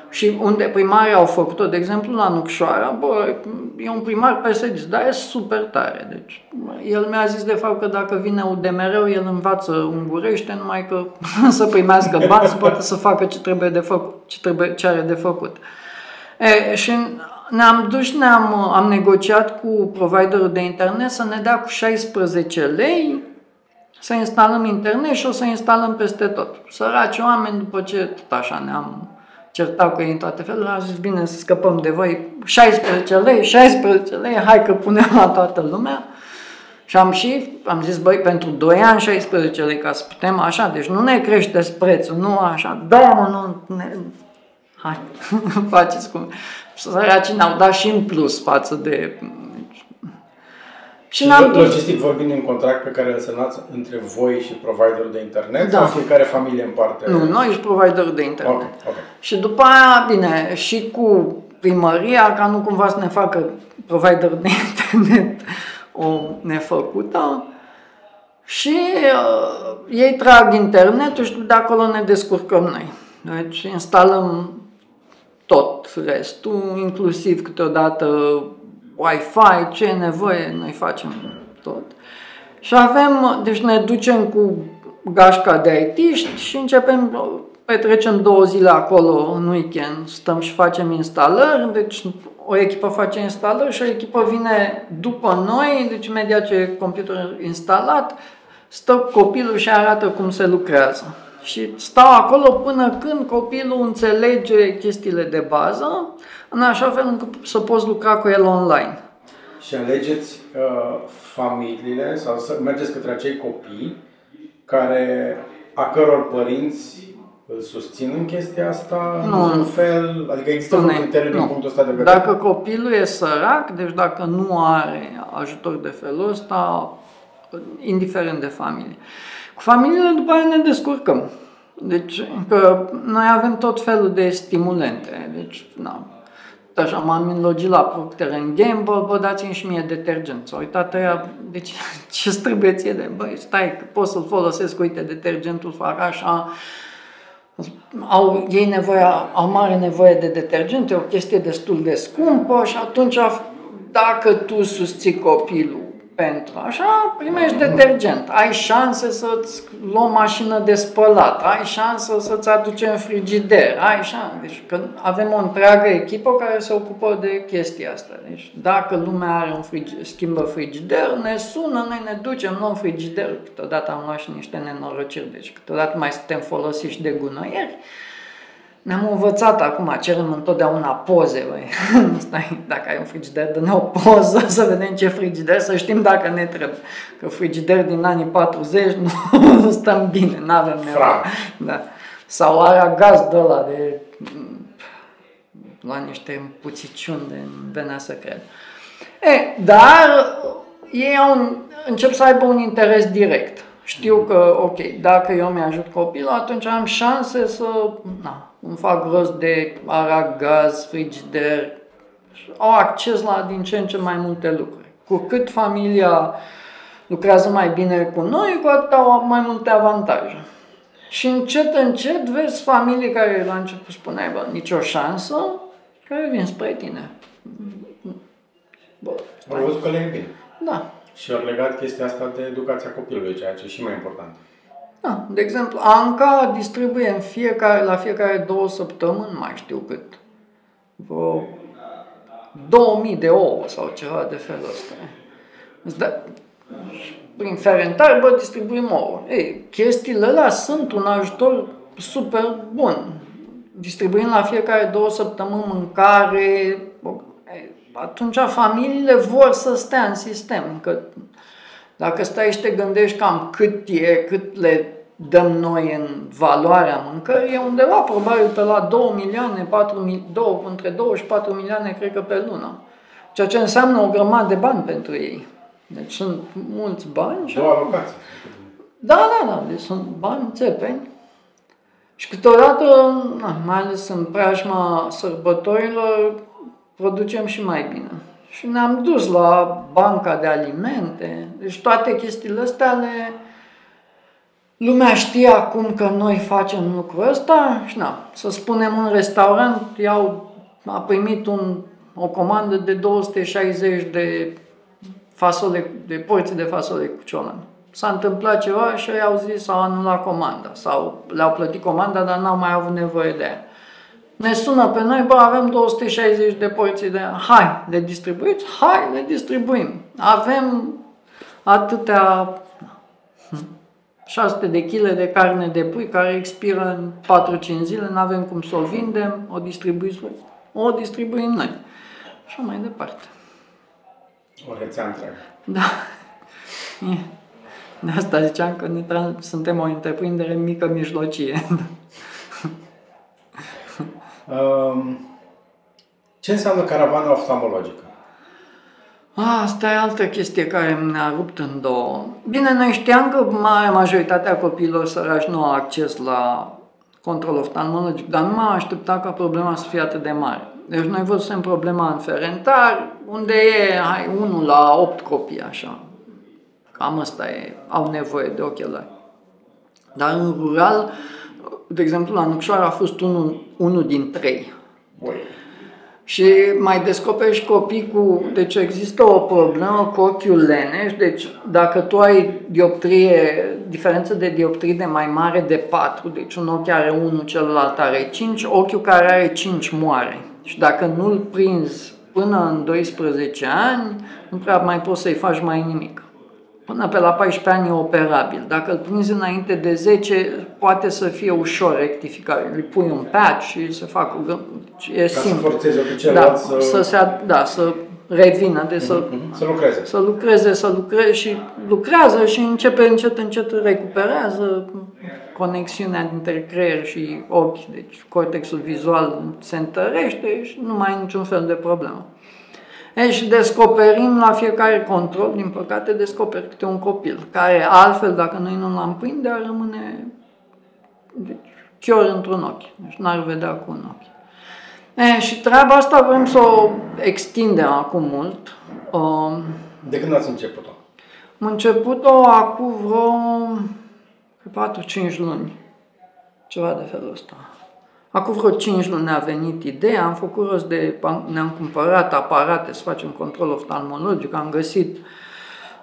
Și unde primarii au făcut-o, de exemplu, la Nucșoara, bă, e un primar PSD, dar e super tare. Deci, el mi-a zis de fapt că dacă vine UDMR-ul, el învață ungurește, numai că să primească bani, să poată să facă ce trebuie de făcut, ce are de făcut. Și ne-am dus, am negociat cu providerul de internet să ne dea cu 16 lei să instalăm internet și o să instalăm peste tot. Săraci oameni, după ce tot așa ne-am certau că e în toate felurile, am zis, bine, să scăpăm de voi, 16 lei, hai că punem la toată lumea. Și am zis, băi, pentru 2 ani 16 lei, ca să putem așa, deci nu ne creșteți prețul, nu așa, da, mă, nu, hai, faceți cum. Săracii ne-au dat și în plus față de... Și logistic vorbind, în contract pe care îl semnați între voi și providerul de internet, da. Sau fiecare familie în parte? Nu, noi și providerul de internet. Okay. Și după aia, bine, și cu primăria, ca nu cumva să ne facă providerul de internet o nefăcută. Și ei trag internetul și de acolo ne descurcăm noi. Deci instalăm tot restul, inclusiv câteodată Wi-Fi, ce e nevoie, noi facem tot. Și deci ne ducem cu gașca de IT și începem, petrecem 2 zile acolo în weekend, stăm și facem instalări, deci o echipă face instalări și o echipă vine după noi, deci imediat ce e computerul instalat, stă copilul și arată cum se lucrează. Și stau acolo până când copilul înțelege chestiile de bază, în așa fel încât să poți lucra cu el online. Și alegeți familiile sau să mergeți către acei copii a căror părinți îl susțin în chestia asta, în fel, adică există un criteriu din punctul ăsta de vedere? Dacă copilul e sărac, deci dacă nu are ajutor de felul ăsta, indiferent de familie. Cu familiile după aia ne descurcăm. Deci, că noi avem tot felul de stimulente. Deci, așa, m-am înlogit la Procter & Gamble, bă, dați-mi și mie detergent. S-a uitat ăia, deci ce-ți trebuie ție de, băi, stai, că pot să-l folosesc, uite, detergentul fac așa. Au mare nevoie de detergent, e o chestie destul de scumpă și atunci, dacă tu susții copilul pentru așa, primești detergent. Ai șanse să-ți luăm mașină de spălat, ai șansă să-ți aducem frigider, Deci că avem o întreagă echipă care se ocupă de chestia asta. Deci dacă lumea are schimbă frigider, ne sună, noi ne ducem, luăm frigider. Câteodată am luat și niște nenorociri, deci câteodată mai suntem folosiți de gunoieri. Ne-am învățat acum, cerem întotdeauna poze, băi. Stai, dacă ai un frigider, dă-ne o poză să vedem ce frigider, să știm dacă ne trebuie. Că frigider din anii 40 nu stăm bine, n-avem nevoie. Da. Sau aragaz de ăla de la niște puțiciuni de venea să cred. Dar ei încep să aibă un interes direct. Știu că, ok, dacă eu mi-ajut copilul, atunci am șanse să îmi fac rost de aragaz, frigider. Au acces la din ce în ce mai multe lucruri. Cu cât familia lucrează mai bine cu noi, cu atât au mai multe avantaje. Și încet vezi familii care la început spuneai, bă, nicio șansă, care vin spre tine. Au văzut că le e bine. Da. Și au legat chestia asta de educația copilului, ceea ce e și mai important. Da, de exemplu, Anca distribuie la fiecare 2 săptămâni, mai știu cât, vreo 2000 de ouă sau ceva de felul ăsta. Prin ferentare, distribuim ouă. Chestiile alea sunt un ajutor super bun. Distribuim la fiecare 2 săptămâni mâncare. Atunci familiile vor să stea în sistem. Că dacă stai și te gândești cam cât le dăm noi în valoarea mâncării, e undeva probabil pe la 2 milioane, între 2 și 4 milioane, cred că pe lună. Ceea ce înseamnă o grămadă de bani pentru ei. Deci sunt mulți bani. 2 alocații. Da, deci sunt bani țepeni. Și câteodată, mai ales în preajma sărbătorilor, producem și mai bine. Și ne-am dus la banca de alimente. Deci toate chestiile astea lumea știe acum că noi facem lucrul ăsta și să spunem un restaurant a primit o comandă de 260 de porții de fasole cu ciolan. S-a întâmplat ceva și ei au zis s-au anulat comanda sau le-au plătit comanda, dar n-au mai avut nevoie de ea. Ne sună pe noi, avem 260 de porții de ea. Hai, le distribuiți? Hai, le distribuim. Avem atâtea 600 de kg de carne de pui care expiră în 4-5 zile, nu avem cum să o vindem, o distribuim noi. Și mai departe. O rețea întreagă. Da. De asta ziceam că suntem o întreprindere mică, mijlocie. Ce înseamnă caravana oftalmologică? Asta e altă chestie care ne-a rupt în două. Bine, noi știam că majoritatea copiilor săraci nu au acces la control oftalmologic, dar nu m-am așteptat ca problema să fie atât de mare. Deci noi văzusem problema în Ferentar, unde e 1 la 8 copii, așa. Cam ăsta au nevoie de ochelari. Dar în rural, de exemplu, la Nucșoara a fost unul din 3. Și mai descoperi și copii Deci există o problemă cu ochiul leneș, deci dacă tu ai diferență de dioptrie de mai mare de 4, deci un ochi are 1, celălalt are 5, ochiul care are 5 moare. Și dacă nu-l prinzi până în 12 ani, nu prea mai poți să-i faci mai nimic. Până pe la 14 ani e operabil. Dacă îl prinzi înainte de 10, poate să fie ușor rectificat. Îi pui un patch și se fac e simplu. Să forțezi ochiul celălalt să revină, să lucreze și lucrează și începe încet recuperează conexiunea dintre creier și ochi. Deci cortexul vizual se întărește și nu mai ai niciun fel de problemă. Și descoperim la fiecare control, din păcate, descoperi câte un copil, care altfel, dacă noi nu l-am prinde, ar rămâne chior într-un ochi, deci n-ar vedea cu un ochi. Și treaba asta vrem să o extindem acum mult. De când ați început-o? Am început-o acum vreo 4-5 luni, ceva de felul ăsta. Acum vreo 5 luni ne-a venit ideea, am făcut rost ne-am cumpărat aparate să facem control oftalmologic, am găsit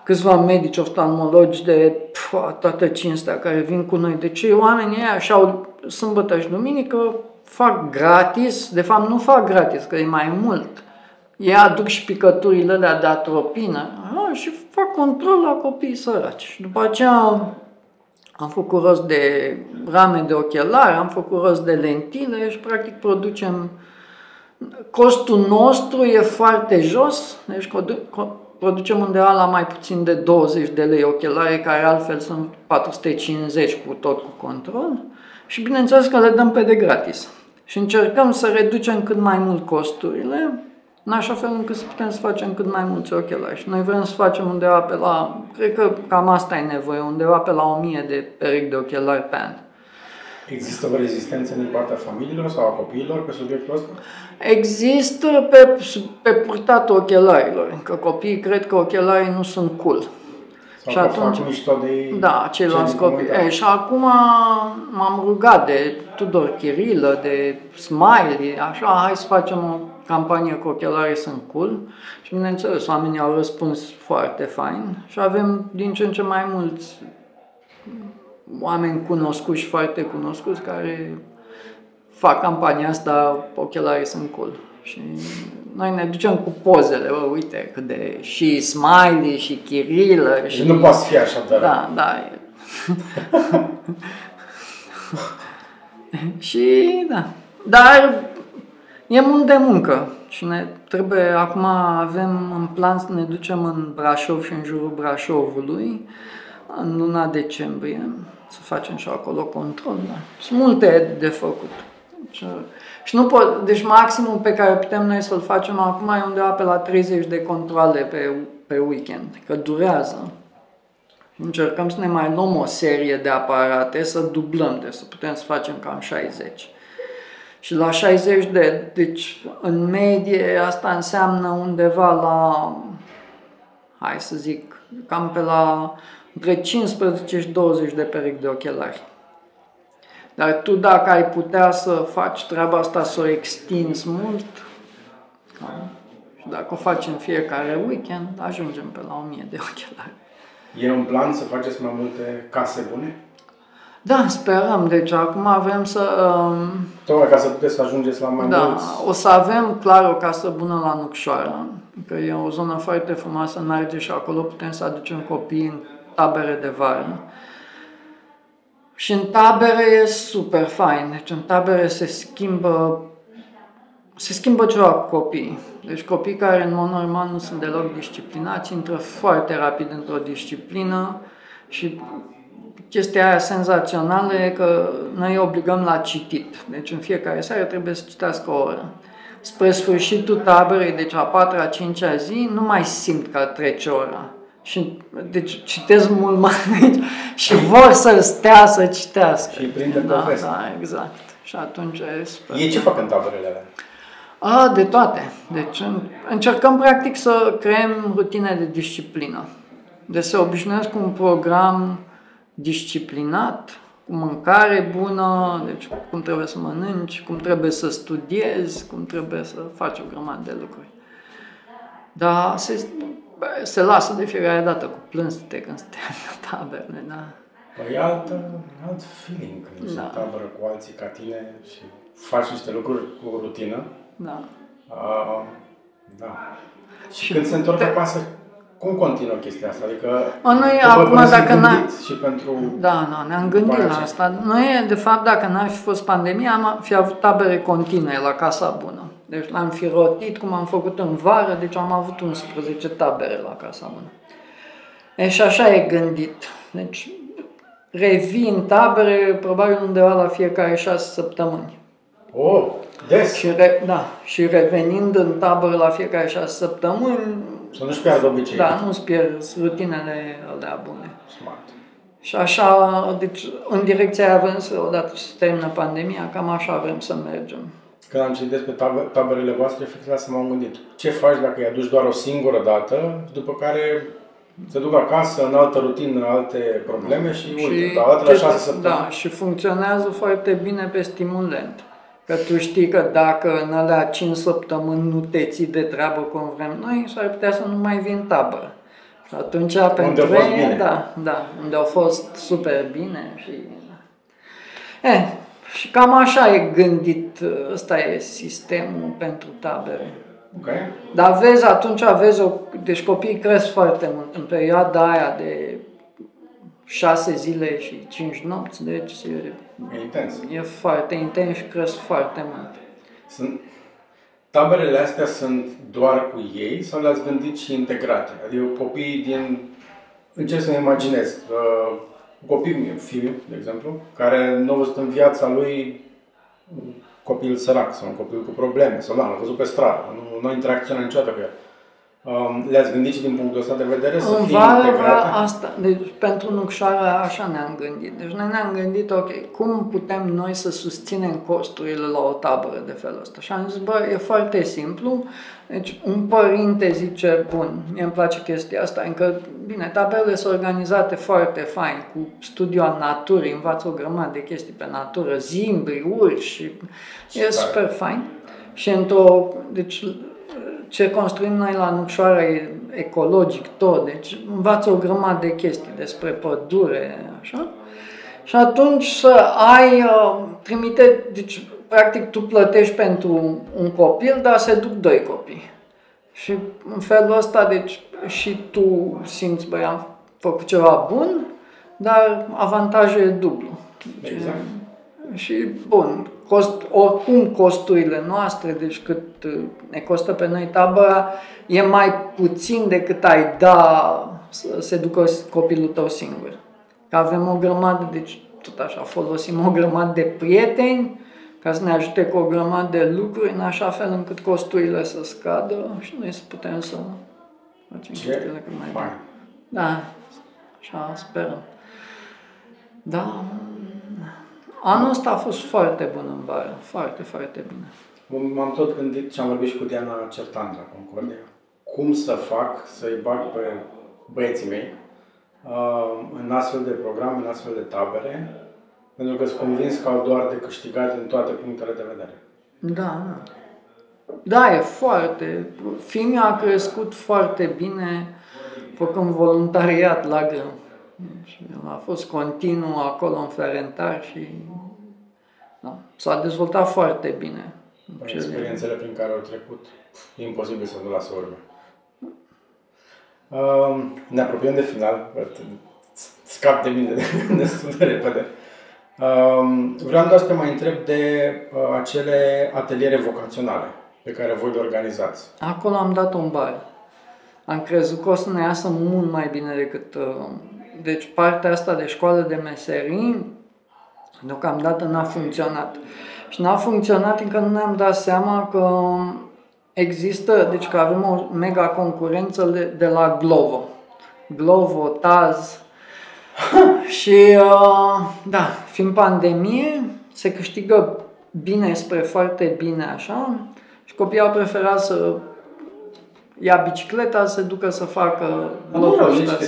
câțiva medici oftalmologi de toată cinstea care vin cu noi. Deci oamenii ăia și-au sâmbătă și duminică, fac gratis, de fapt nu fac gratis, că e mai mult. Ei aduc și picăturile alea de atropină și fac control la copiii săraci. Și după aceea am făcut rost de rame de ochelari, am făcut rost de lentile și practic producem. Costul nostru e foarte jos, deci producem undeva la mai puțin de 20 de lei ochelari, care altfel sunt 450 cu tot cu control. Și bineînțeles că le dăm pe de gratis. Și încercăm să reducem cât mai mult costurile, în așa fel încât să putem să facem cât mai mulți ochelari. Și noi vrem să facem undeva pe la, cred că cam asta e nevoie, undeva pe la 1000 de perechi de ochelari pe an. Există o rezistență din partea familiilor sau a copiilor pe subiectul ăsta? Există pe purtatul ochelarilor, că copiii cred că ochelarii nu sunt cool. Sau și atunci fac mișto de ceilalți copii. Și acum m-am rugat de Tudor Chirilă, de Smiley, așa, hai să facem o campanie cu ochelarii sunt cool. Și bineînțeles, oamenii au răspuns foarte fain și avem din ce în ce mai mulți oameni cunoscuți și foarte cunoscuți care fac campania asta, ochelarii sunt cool. Și noi ne ducem cu pozele, uite, cât de și Smiley și Chirilă. Și nu poate fi așa, dar. Da. Și da. Dar e mult de muncă și acum avem în plan să ne ducem în Brașov și în jurul Brașovului în luna decembrie, să facem și acolo control. Da. Sunt multe de făcut. Și deci maximul pe care putem noi să-l facem acum e undeva pe la 30 de controle pe weekend, că durează. Încercăm să ne mai luăm o serie de aparate, să dublăm, deci să putem să facem cam 60. Și la 60 deci în medie asta înseamnă undeva la, hai să zic, cam pe la între 15 și 20 de perechi de ochelari. Dar tu dacă ai putea să faci treaba asta, să o extinzi mult, și dacă o faci în fiecare weekend, ajungem pe la 1000 de ochelari. E un plan să faceți mai multe case bune? Da, sperăm. Deci acum vrem să... Tocmai ca să puteți să ajungeți la mai mulți. O să avem clar o casă bună la Nucșoara, că e o zonă foarte frumoasă, merge și acolo putem să aducem copii în tabere de vară. Și în tabere e super fain. Deci în tabere se schimbă ceva cu copiii. Deci copii care în mod normal nu sunt deloc disciplinați, intră foarte rapid într-o disciplină și chestia aia senzațională e că noi îi obligăm la citit. Deci în fiecare seară trebuie să citească o oră. Spre sfârșitul taberei, deci a 4-a, 5-a zi, nu mai simt că trece ora. Și, deci citesc mult mai și vor să stea să citească. Și prinde poveste. Da, exact. Și atunci e super. Ei ce fac în taberele alea? De toate. Deci încercăm practic să creăm rutine de disciplină. Deci se obișnuiesc cu un program disciplinat, cu mâncare bună, deci cum trebuie să mănânci, cum trebuie să studiezi, cum trebuie să faci o grămadă de lucruri. Dar se lasă de fiecare dată cu plânsete când stai în taberele, da. E alt feeling când ești în tabără cu alții ca tine și faci niște lucruri cu rutină. Da. Da. Și când se întorc acasă, cum continuă chestia asta? Adică noi acum dacă și pentru... Da, ne-am gândit la asta. Noi, de fapt, dacă n-ar fi fost pandemia, am fi avut tabere continue la Casa Bună. Deci l-am fi rotit cum am făcut în vară, deci am avut 11 tabere la Casa Bună. Și așa e gândit. Deci revii în tabere probabil undeva la fiecare 6 săptămâni. Oh, des! Și revenind în tabără la fiecare 6 săptămâni... Să nu-și pierdă obiceiul. Da, nu-ți pierzi rutinele alea bune. Smart. Și așa, deci în direcția aia vrem să, odată ce se termină pandemia, cam așa vrem să mergem. Când am citit despre taberele voastre, fix la să m-am gândit. Ce faci dacă îi aduci doar o singură dată, după care se duc acasă, în altă rutină, în alte probleme și uite, la 6 săptămâni. Da, și funcționează foarte bine pe stimulent. Că tu știi că dacă în alea 5 săptămâni nu te ții de treabă cum vrem noi, s-ar putea să nu mai vin în tabără. Și atunci pentru ei, unde au fost super bine și... Și cam așa e gândit, ăsta e sistemul pentru tabere. Okay. Dar deci copiii cresc foarte mult în perioada aia de 6 zile și 5 nopți, deci e intens. E foarte intens și cresc foarte mult. Taberele astea sunt doar cu ei sau le-ați gândit și integrate? Adică copiii încerc să-mi imaginez, copilul meu, fiul, de exemplu, care nu a văzut în viața lui un copil sărac sau un copil cu probleme, sau l-a văzut pe stradă, nu interacționa niciodată cu el. Le-ați gândit și din punctul ăsta de vedere să fie integrate? Asta, deci pentru Nucșoara așa ne-am gândit. Deci noi ne-am gândit, ok, cum putem noi să susținem costurile la o tabără de felul ăsta? Și am zis, e foarte simplu. Deci un părinte zice, bun, mie îmi place chestia asta, încă, bine, taberele sunt organizate foarte fain, cu studiu al naturii, învață o grămadă de chestii pe natură, zimbri, urși, e super fain. Și deci ce construim noi la Nucșoara e ecologic tot, deci învață o grămadă de chestii despre pădure, așa. Și atunci să deci practic tu plătești pentru un copil, dar se duc 2 copii. Și în felul ăsta, deci și tu simți, am făcut ceva bun, dar avantajul e dublu. Exact. Și bun, oricum costurile noastre, deci cât ne costă pe noi tabăra, e mai puțin decât ai să se ducă copilul tău singur. Că avem o grămadă, deci tot așa, folosim o grămadă de prieteni ca să ne ajute cu o grămadă de lucruri, în așa fel încât costurile să scadă și noi să putem să facem chestiile cât mai bine. Da, așa sperăm. Da. Anul ăsta a fost foarte bun în vară, foarte, foarte bine. M-am tot gândit și am vorbit și cu Diana Certan la Concordia. Cum să fac să-i bag pe băieții mei în astfel de programe, în astfel de tabere, pentru că sunt convins că au doar de câștigat din toate punctele de vedere. Da, da, e foarte. Fiul meu a crescut foarte bine, făcând voluntariat la grâu. El a fost continuu acolo în Ferentar și da, s-a dezvoltat foarte bine. Experiențele prin care au trecut, e imposibil să nu lasă urme. Ne apropiem de final, scap de mine destul de repede. Vreau doar să te mai întreb de acele ateliere vocaționale pe care voi le organizați. Acolo am dat un bar. Am crezut că o să ne iasă mult mai bine decât... Deci partea asta de școală de meserii deocamdată n-a funcționat. Și n-a funcționat încă nu ne-am dat seama că există, deci că avem o mega concurență de la Glovo. Glovo, Taz. Și da, fiind pandemie, se câștigă bine spre foarte bine așa și copiii au preferat să ia bicicleta, să se ducă să facă locul ăsta.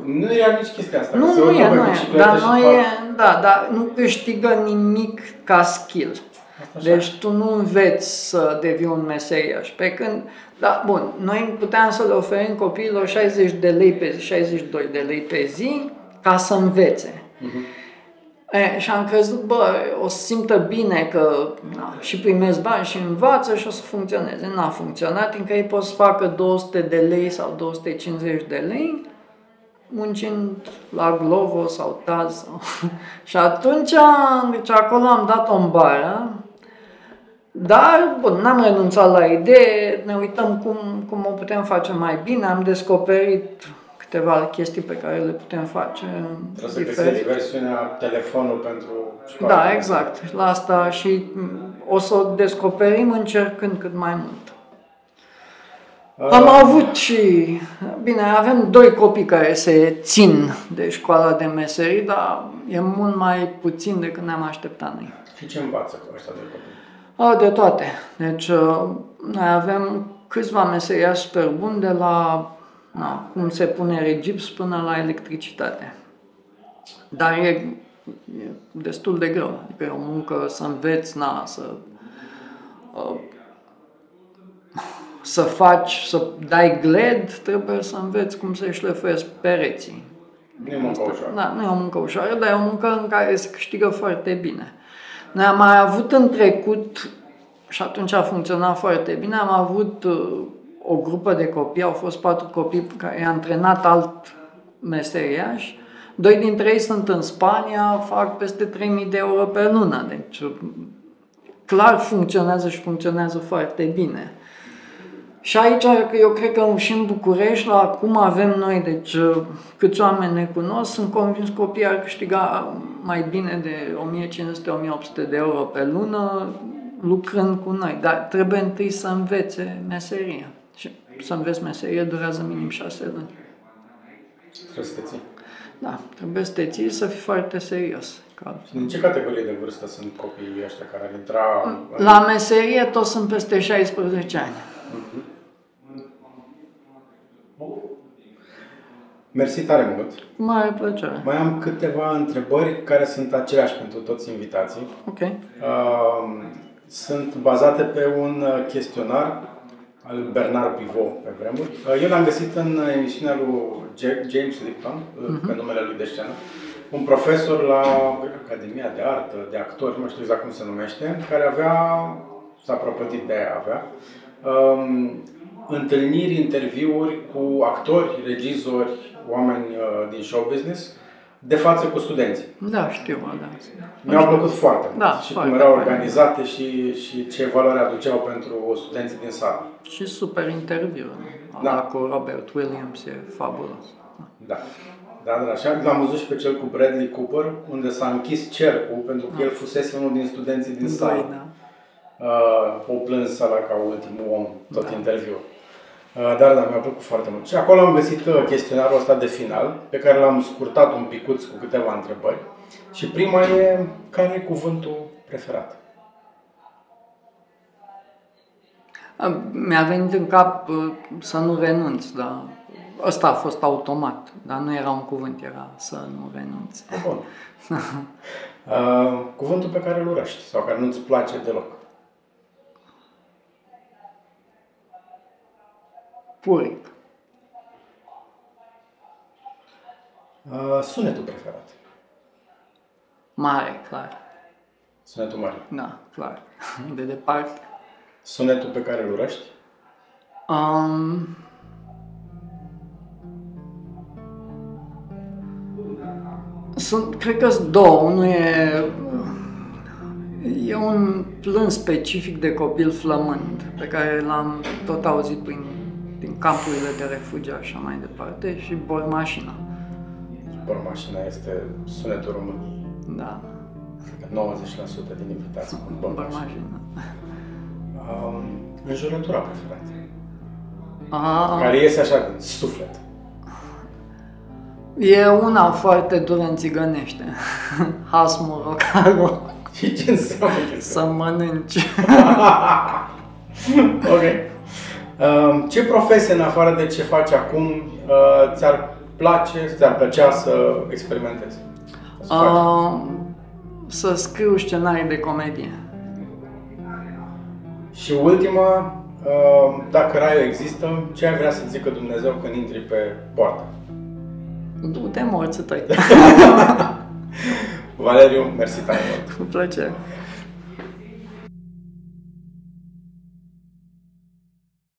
Nu era nici chestia asta. Nu era nici chestia asta. Nu e, dar dar nu câștigă nimic ca skill. Deci tu nu înveți să devii un meseriaș. Pe când, da, bun, noi puteam să le oferim copiilor 60 de lei pe zi, 62 de lei pe zi ca să învețe. Și am crezut, o să simtă bine că și primesc bani și învață și o să funcționeze. N-a funcționat, încă ei pot să facă 200 de lei sau 250 de lei muncind la Glovo sau Taz. Și atunci, deci acolo am dat-o în bară, dar, bun, n-am renunțat la idee, ne uităm cum o putem face mai bine, am descoperit câteva chestii pe care le putem face. Trebuie să găsiți versiunea telefonul pentru școală. Da, exact. La asta și o să o descoperim încercând cât mai mult. Am avut și... Bine, avem 2 copii care se țin de școala de meserii, dar e mult mai puțin decât ne-am așteptat noi. Și ce învață cu ăștia 2 copii? De toate. Deci, noi avem câțiva meseriași super buni de la cum se pune regips până la electricitate. Dar e destul de greu. Adică e o muncă să înveți, să faci, să dai gled, trebuie să înveți cum să șlefuiesc pereții. Nu e o muncă ușoară. Da, nu e o muncă ușoară, dar e o muncă în care se câștigă foarte bine. Noi am mai avut în trecut, și atunci a funcționat foarte bine, am avut o grupă de copii, au fost 4 copii care i-a antrenat alt meseriaș. 2 dintre ei sunt în Spania, fac peste 3.000 de euro pe lună. Deci clar funcționează și funcționează foarte bine. Și aici, eu cred că și în București, la cum avem noi, deci câți oameni ne cunosc, sunt convins că copiii ar câștiga mai bine de 1.500-1.800 de euro pe lună lucrând cu noi. Dar trebuie întâi să învețe meseria. Și să înveți meserie durează minim 6 luni. Trebuie să te ții. Da, trebuie să te ții, să fii foarte serios. În ce categorie de vârstă sunt copiii ăștia care ar intra? La meserie toți sunt peste 16 ani. Mersi tare mult. Mare plăcere. Mai am câteva întrebări care sunt aceleași pentru toți invitații. Ok. Sunt bazate pe un chestionar al lui Bernard Pivot pe vremuri. Eu l-am găsit în emisiunea lui James Lipton, pe numele lui de scenă, un profesor la Academia de Artă, de actori, nu știu exact cum se numește, care s-a propătit de aia avea, întâlniri, interviuri cu actori, regizori, oameni din show business, de față cu studenții. Da, știu, da. Mi-au plăcut foarte mult. Da, și foarte, cum erau foarte organizate și ce valoare aduceau pentru studenții din sală. Și super interviu. Da. Cu Robert Williams e fabulos. Da. Da, așa l-am văzut și pe cel cu Bradley Cooper, unde s-a închis cercul, pentru că el fusese unul din studenții din sală. Da. O plâns sala ca ultimul om, tot interviul. Dar mi-a plăcut foarte mult. Și acolo am găsit chestionarul ăsta de final, pe care l-am scurtat un picuț cu câteva întrebări. Și prima e, care e cuvântul preferat? Mi-a venit în cap să nu renunț, dar ăsta a fost automat, dar nu era un cuvânt, era să nu renunț. Bun. Cuvântul pe care îl urăști sau care nu-ți place deloc? Puric. Sunetul preferat? Mare, clar. Sunetul mare. Da, clar. De departe. Sunetul pe care îl urăști? Cred că sunt două. Unul e un plâns specific de copil flămând, pe care l-am tot auzit din campurile de refugiați și așa mai departe, și bormașina. Bormașina este sunetul României. Da. 90% din invitații cu bormașina. Înjurătura preferată. Care iese așa din suflet. E una foarte dură în țigănește. Hasmu rocaro. Și ce înseamnă Să mănânci. Ok. Ce profesie, în afară de ce faci acum, ți-ar plăcea să experimentezi? Să scriu scenarii de comedie. Și ultima, dacă raiul există, ce ai vrea să zică Dumnezeu când intri pe poartă? Du-te, morții tăi. Valeriu, mersi tare mult. Cu plăcere.